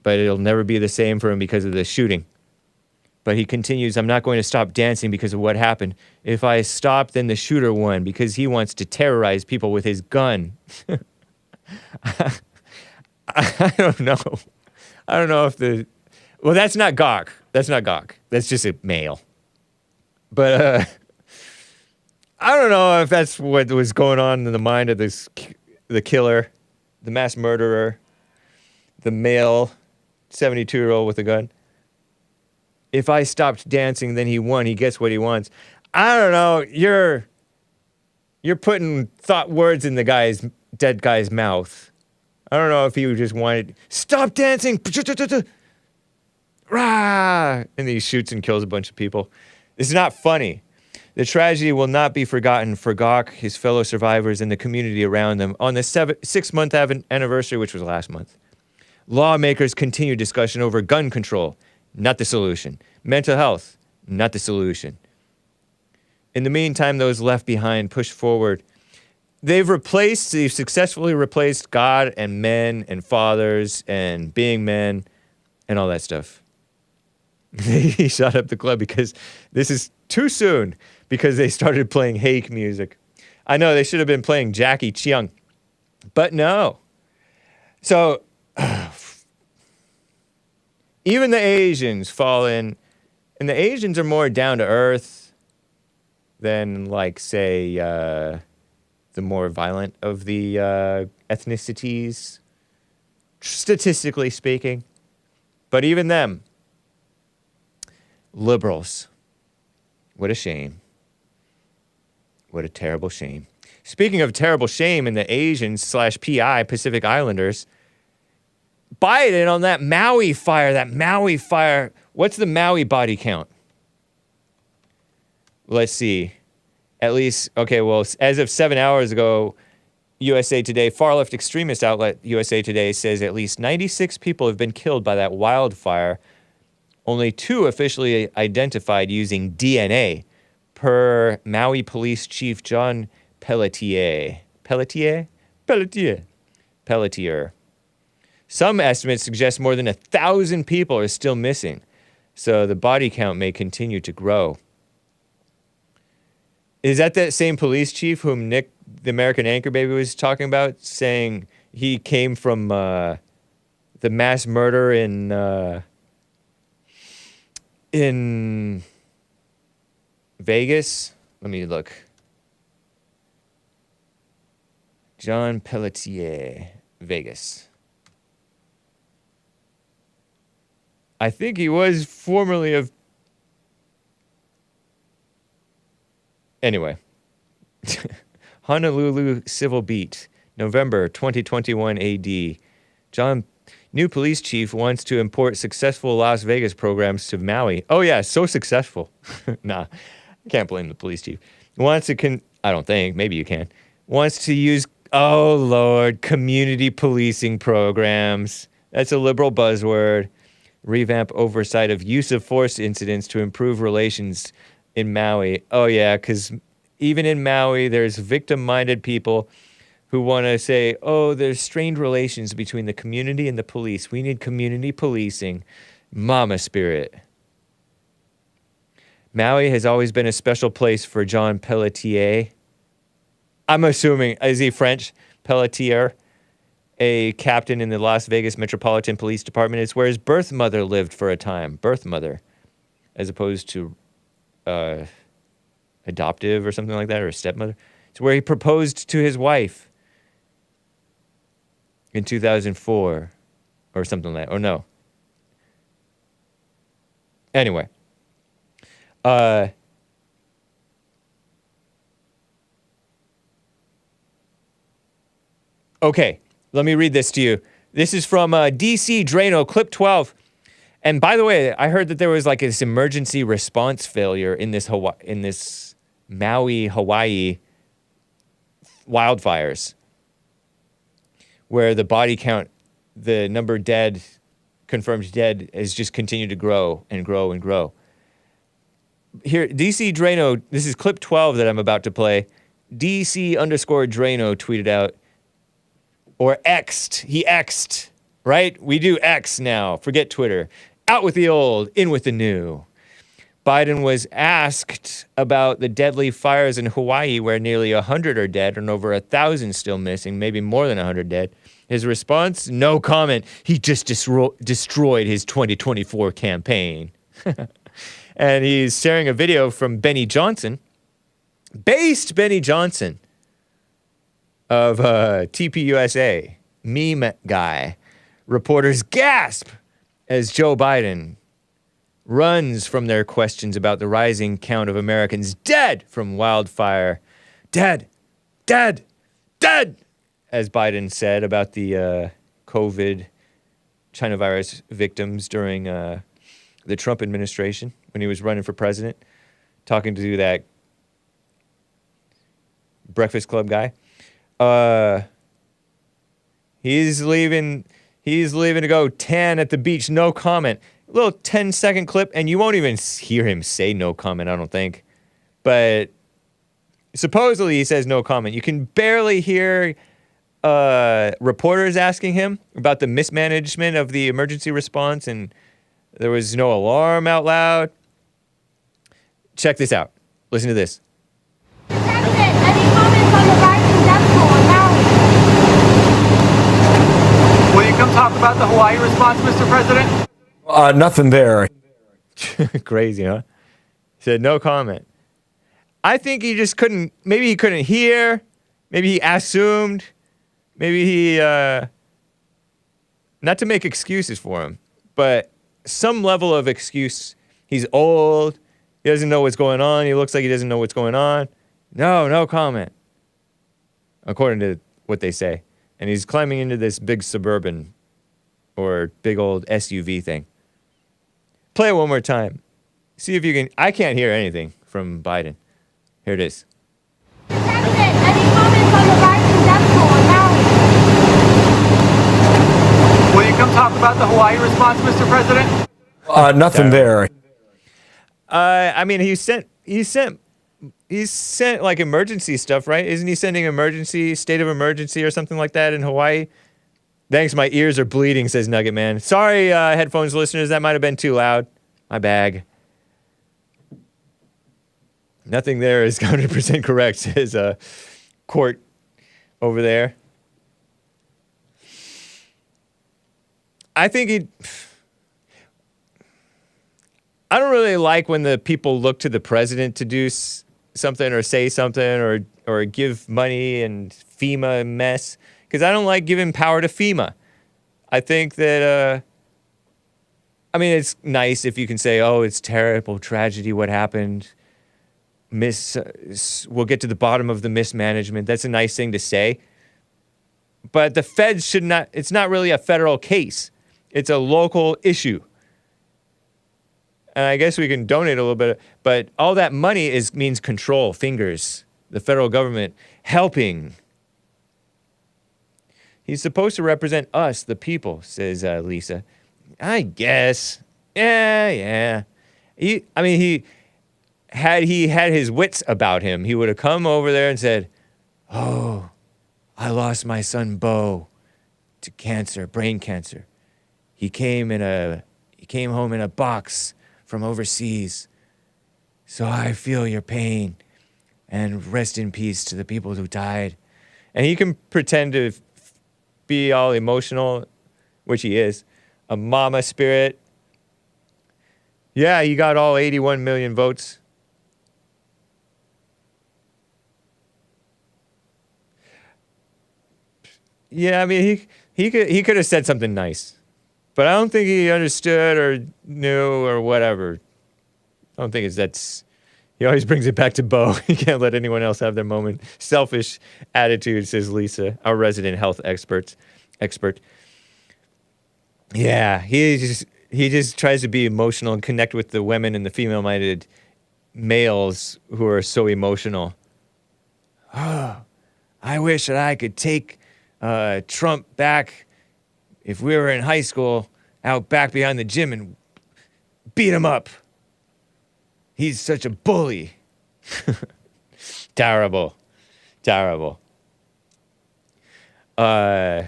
But it'll never be the same for him because of the shooting. But he continues, I'm not going to stop dancing because of what happened. If I stop, then the shooter won because he wants to terrorize people with his gun. I don't know. I don't know if well, that's not Gok. That's not Gok. That's just a male. But I don't know if that's what was going on in the mind of the killer, the mass murderer, the male 72-year-old with a gun. If I stopped dancing, then he won. He gets what he wants. I don't know. You're putting thought words in the dead guy's mouth. I don't know if he just wanted, stop dancing! Rah! And he shoots and kills a bunch of people. This is not funny. The tragedy will not be forgotten for Gok, his fellow survivors, and the community around them. On the 6-month anniversary, which was last month, lawmakers continue discussion over gun control, not the solution. Mental health, not the solution. In the meantime, those left behind push forward. They've successfully replaced God and men and fathers and being men and all that stuff. He shut up the club because this is too soon because they started playing Hake music. I know they should have been playing Jackie Cheung, but no. So even the Asians fall in, and the Asians are more down to earth than, like, say, the more violent of the ethnicities, statistically speaking. But even them, liberals. What a shame. What a terrible shame. Speaking of terrible shame in the Asian/PI, Pacific Islanders, Biden on that Maui fire, what's the Maui body count? Let's see. At least, okay, well, as of 7 hours ago, USA Today, far-left extremist outlet USA Today says at least 96 people have been killed by that wildfire. Only 2 officially identified using DNA, per Maui Police Chief John Pelletier. Some estimates suggest more than 1,000 people are still missing, so the body count may continue to grow. Is that same police chief whom Nick, the American Anchor Baby, was talking about, saying he came from the mass murder in Vegas? Let me look. John Pelletier, Vegas. I think he was formerly of... Anyway. Honolulu Civil Beat, November 2021 AD. New police chief wants to import successful Las Vegas programs to Maui. Oh yeah, so successful. Nah, I can't blame the police chief. I don't think, maybe you can. Wants to use, oh Lord, community policing programs. That's a liberal buzzword. Revamp oversight of use of force incidents to improve relations in Maui. Oh yeah, because even in Maui, there's victim-minded people who want to say, oh, there's strained relations between the community and the police. We need community policing. Mama spirit. Maui has always been a special place for John Pelletier. I'm assuming, is he French? Pelletier, a captain in the Las Vegas Metropolitan Police Department. It's where his birth mother lived for a time. Birth mother, as opposed to adoptive or something like that, or a stepmother. It's where he proposed to his wife in 2004 or something like that. Or no. Anyway. Okay, let me read this to you. This is from DC Drano, clip 12. And by the way, I heard that there was like this emergency response failure in this Maui, Hawaii wildfires, where the body count, the number dead, confirmed dead, has just continued to grow and grow and grow. Here, DC Drano, this is clip 12 that I'm about to play. DC_Drano tweeted out, or X'd, he X'd, right? We do X now, forget Twitter. Out with the old, in with the new. Biden was asked about the deadly fires in Hawaii where nearly 100 are dead and over 1,000 still missing, maybe more than 100 dead. His response, no comment. He just destroyed his 2024 campaign. And he's sharing a video from Benny Johnson, based Benny Johnson of TPUSA, meme guy. Reporters gasp as Joe Biden runs from their questions about the rising count of Americans dead from wildfire. Dead, dead, dead, as Biden said about the COVID China virus victims during the Trump administration when he was running for president. talking to that Breakfast Club guy. He's leaving to go tan at the beach. No comment. A little 10-second clip, and you won't even hear him say no comment, I don't think. But supposedly he says no comment. You can barely hear reporters asking him about the mismanagement of the emergency response, and there was no alarm out loud. Check this out. Listen to this. President, any comments on the rising death toll in Maui? Will you come talk about the Hawaii response, Mr. President? Nothing there. Crazy, huh? He said no comment. I think he just couldn't, maybe he couldn't hear, maybe he assumed, maybe he, not to make excuses for him, but some level of excuse. He's old, he doesn't know what's going on, he looks like he doesn't know what's going on. No comment, according to what they say. And he's climbing into this big Suburban or big old SUV thing. Play it one more time. See if you can, I can't hear anything from Biden. Here it is. President, any comments on the rising death toll in Maui? Will you come talk about the Hawaii response, Mr. President? Nothing there. I mean, he sent like emergency stuff, right? Isn't he sending emergency, state of emergency or something like that in Hawaii? Thanks, my ears are bleeding, says Nugget Man. Sorry, headphones listeners, that might have been too loud. My bag. Nothing there is 100% correct, says Court over there. I think I don't really like when the people look to the president to do something or say something or give money and FEMA mess, because I don't like giving power to FEMA. I think that, I mean, it's nice if you can say, oh, it's terrible, tragedy, what happened. We'll get to the bottom of the mismanagement. That's a nice thing to say. But the feds should not, it's not really a federal case. It's a local issue. And I guess we can donate a little bit, but all that money means control, fingers, the federal government helping. He's supposed to represent us, the people, says Lisa. I guess. Yeah. Had he had his wits about him, he would have come over there and said, oh, I lost my son Bo to cancer, brain cancer. He came home in a box from overseas. So I feel your pain, and rest in peace to the people who died. And he can pretend to be all emotional, which he is, a mama spirit. Yeah, he got all 81 million votes. Yeah, I mean, he could have said something nice. But I don't think he understood or knew or whatever. I don't think that's... He always brings it back to Bo. He can't let anyone else have their moment. Selfish attitude, says Lisa, our resident health expert. Yeah, he just tries to be emotional and connect with the women and the female-minded males who are so emotional. Oh, I wish that I could take Trump back if we were in high school, out back behind the gym and beat him up. He's such a bully. Terrible. No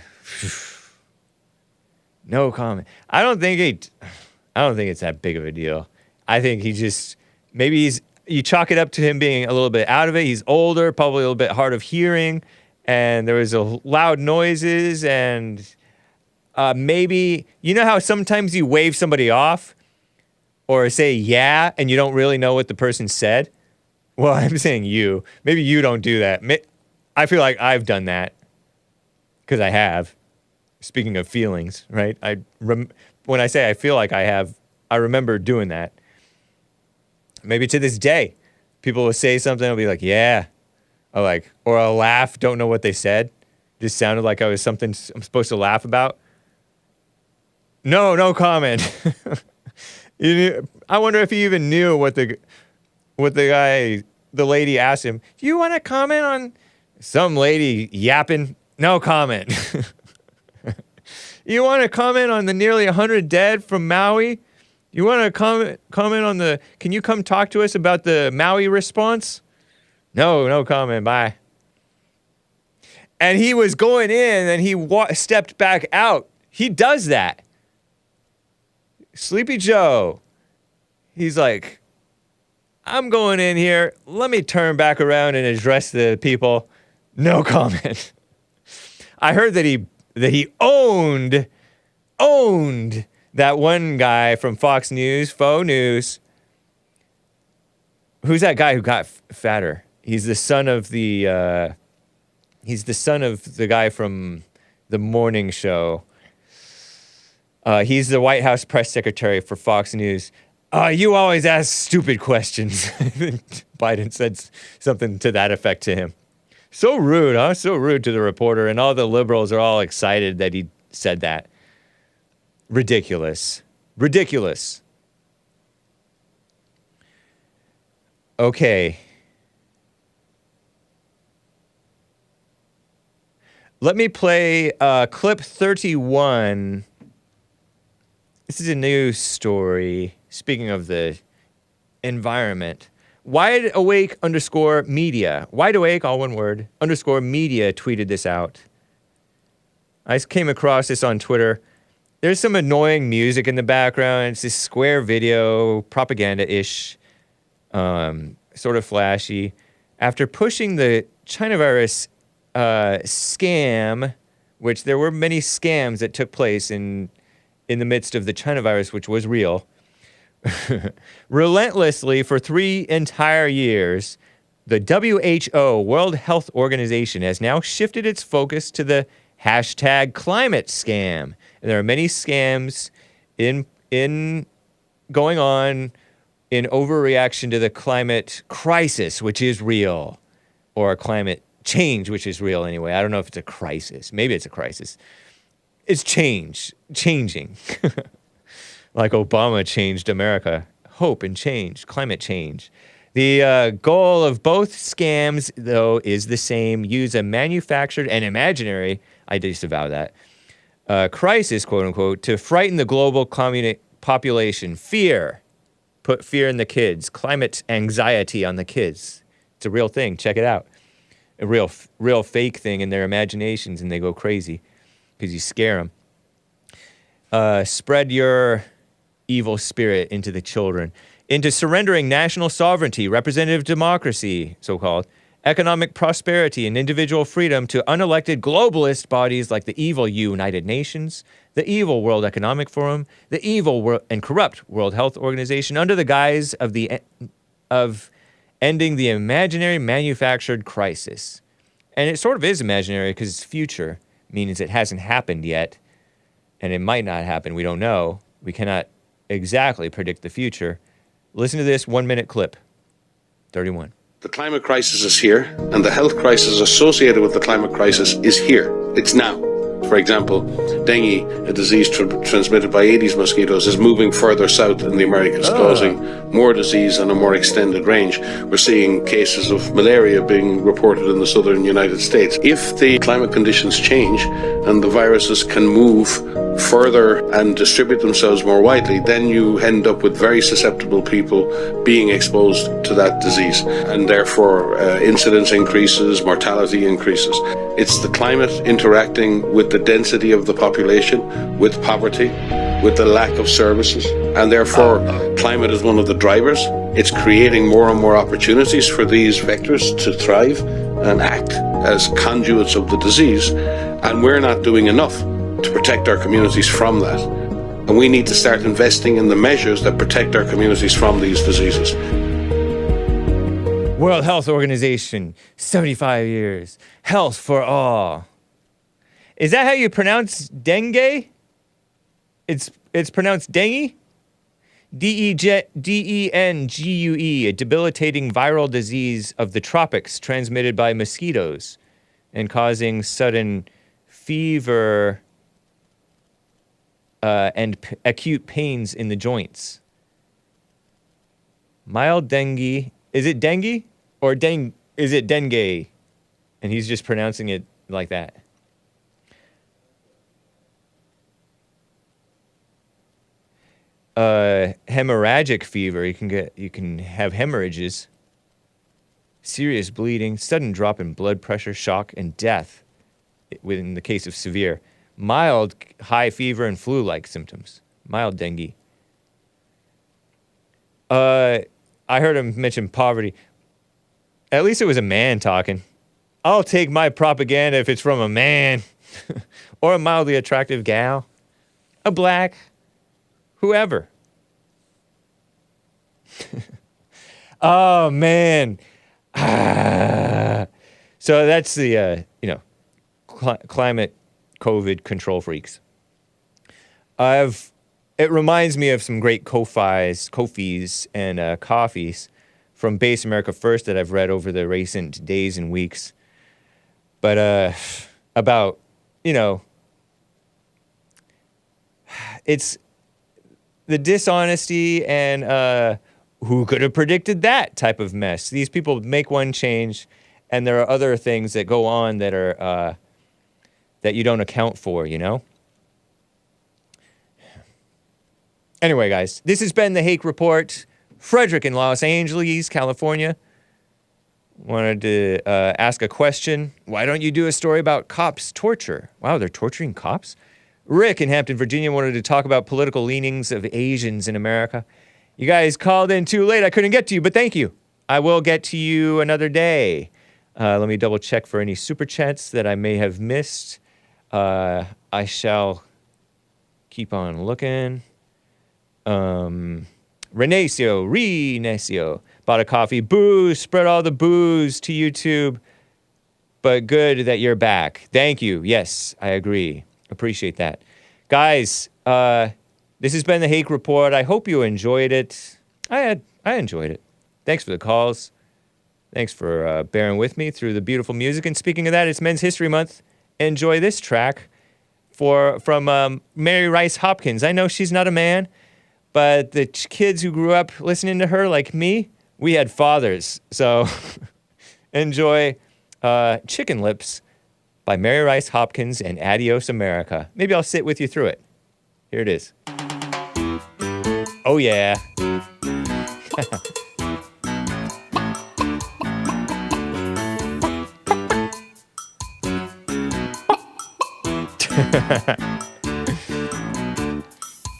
comment. I don't think it's that big of a deal. I think he just, you chalk it up to him being a little bit out of it. He's older, probably a little bit hard of hearing, and there was loud noises, and maybe, you know how sometimes you wave somebody off or say yeah and you don't really know what the person said? Well, I'm saying you. Maybe you don't do that. I feel like I've done that because I have. Speaking of feelings, right? When I say I feel like I have, I remember doing that. Maybe to this day, people will say something, I'll be like, yeah. Or I'll laugh, don't know what they said. Just sounded like I was something I'm supposed to laugh about. No comment. I wonder if he even knew what what the lady asked him. Do you want to comment on some lady yapping? No comment. You want to comment on the nearly 100 dead from Maui? You want to comment on the... Can you come talk to us about the Maui response? No comment. Bye. And he was going in, and he stepped back out. He does that. Sleepy Joe. He's like, I'm going in here. Let me turn back around and address the people. No comment. I heard that he owned that one guy from Fox News, Faux News. Who's that guy who got fatter? He's the son of the guy from the morning show. He's the White House press secretary for Fox News. You always ask stupid questions. Biden said something to that effect to him. So rude, huh? So rude to the reporter, and all the liberals are all excited that he said that. Ridiculous. Okay. Let me play clip 31. This is a news story. Speaking of the environment. WideAwake_media. WideAwake, all one word, _media tweeted this out. I came across this on Twitter. There's some annoying music in the background. It's this square video, propaganda-ish, sort of flashy. After pushing the China virus scam, which there were many scams that took place in the midst of the China virus, which was real, relentlessly for 3 entire years, the WHO, World Health Organization, has now shifted its focus to the hashtag climate scam. And there are many scams in going on in overreaction to the climate crisis, which is real, or climate change, which is real anyway. I don't know if it's a crisis. Maybe it's a crisis. It's changing. Like Obama changed America. Hope and change, climate change. The goal of both scams, though, is the same. Use a manufactured and imaginary, I disavow that, crisis, quote unquote, to frighten the global population. Fear. Put fear in the kids. Climate anxiety on the kids. It's a real thing. Check it out. A real fake thing in their imaginations, and they go crazy because you scare them. Spread your evil spirit into the children, into surrendering national sovereignty, representative democracy, so-called, economic prosperity, and individual freedom to unelected globalist bodies like the evil United Nations, the evil World Economic Forum, the evil and corrupt World Health Organization, under the guise of ending the imaginary manufactured crisis. And it sort of is imaginary because it's future, means it hasn't happened yet, and it might not happen. We don't know. We cannot exactly predict the future. Listen to this 1-minute clip. 31. The climate crisis is here, and the health crisis associated with the climate crisis is here. It's now. For example, dengue, a disease transmitted by Aedes mosquitoes, is moving further south in the Americas, causing more disease and a more extended range. We're seeing cases of malaria being reported in the southern United States. If the climate conditions change and the viruses can move further and distribute themselves more widely, then you end up with very susceptible people being exposed to that disease, and therefore incidence increases, mortality increases. It's the climate interacting with the density of the population, with poverty, with the lack of services, and therefore climate is one of the drivers. It's creating more and more opportunities for these vectors to thrive and act as conduits of the disease, and we're not doing enough to protect our communities from that. And we need to start investing in the measures that protect our communities from these diseases. World Health Organization, 75 years. Health for all. Is that how you pronounce dengue? It's pronounced dengue? D-E-N-G-U-E, a debilitating viral disease of the tropics transmitted by mosquitoes and causing sudden fever and acute pains in the joints. Mild dengue Is it dengue or is it dengue? And he's just pronouncing it like that. Hemorrhagic fever. You can have hemorrhages, serious bleeding, sudden drop in blood pressure, shock, and death in the case of severe. Mild high fever and flu-like symptoms. Mild dengue. I heard him mention poverty. At least it was a man talking. I'll take my propaganda if it's from a man. Or a mildly attractive gal. A black. Whoever. Oh, man. So that's the, climate COVID control freaks. It reminds me of some great Kofis and coffees from Base America First that I've read over the recent days and weeks. But about, it's the dishonesty and who could have predicted that type of mess. These people make one change, and there are other things that go on that are that you don't account for, Anyway, guys, this has been the Hake Report. Frederick in Los Angeles, California, wanted to ask a question. Why don't you do a story about cops' torture? Wow, they're torturing cops? Rick in Hampton, Virginia, wanted to talk about political leanings of Asians in America. You guys called in too late. I couldn't get to you, but thank you. I will get to you another day. Let me double check for any super chats that I may have missed. I shall keep on looking. Renacio, bought a coffee. Boo, spread all the booze to YouTube. But good that you're back. Thank you. Yes, I agree. Appreciate that. Guys, this has been the Hake Report. I hope you enjoyed it. I enjoyed it. Thanks for the calls. Thanks for bearing with me through the beautiful music. And speaking of that, it's Men's History Month. Enjoy this track from Mary Rice Hopkins. I know she's not a man, but the kids who grew up listening to her, like me, we had fathers. So enjoy Chicken Lips by Mary Rice Hopkins and Adios America. Maybe I'll sit with you through it. Here it is. Oh, yeah.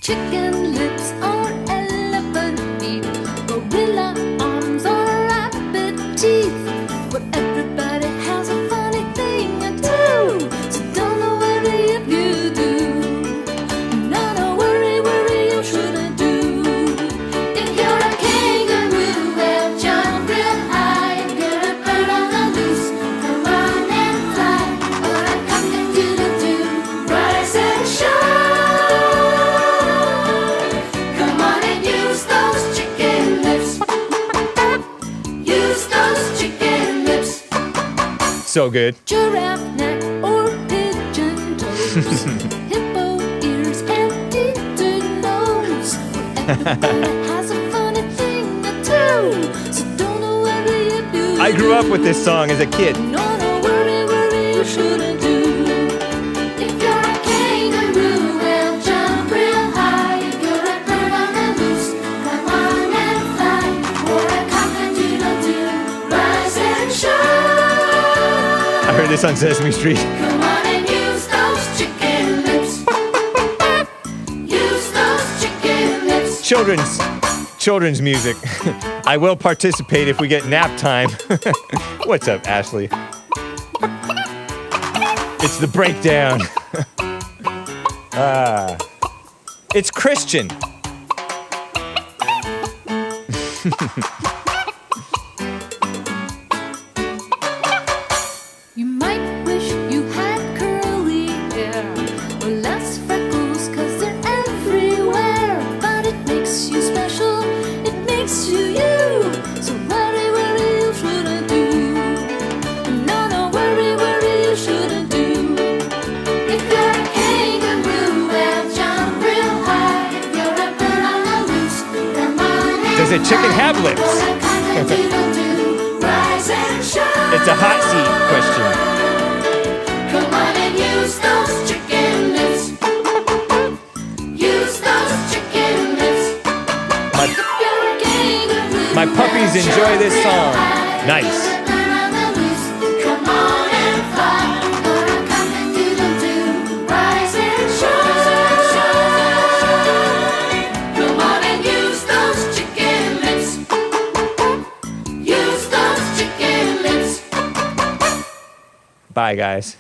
Chicken lips or elephant feet, gorilla arms or rabbit teeth. Well, everybody has a funny thing or two, so don't worry if you do. No, worry, you shouldn't do. If you're a kangaroo, well, jump real high. If you're a bird on the loose, come on and fly. Or a cock-a-doodle-doo, rise and shine. So good. Giraffe neck or pigeon toes, hippo ears and deer nose. Everybody has a funny thing or two, so don't worry if you I grew up with this song as a kid. No, worry, you shouldn't do. If you're a kangaroo, well, jump real high. If you're a bird on the loose, come on and fly. Or a cock-a-doodle-doo, rise and shine. I heard this on Sesame Street. Come on and use those chicken lips. Use those chicken lips. Children's music. I will participate if we get nap time. What's up, Ashley? It's the breakdown. It's Christian. You might wish you had curly hair or less freckles, 'cause they're everywhere. But it makes you special, it makes you you. So worry, you shouldn't do. No, worry, you shouldn't do. If you're a kangaroo, well, jump real high. If you're a bird on the loose, come on and Does a chicken have lips? fly. It's a hot seat question. Come on and use those chicken lips. Use those chicken lips. My puppies enjoy this song. Nice. Come on and fly. Gonna come to them to rise and shine. Come on and use those chicken lips. Use those chicken lips. Bye, guys.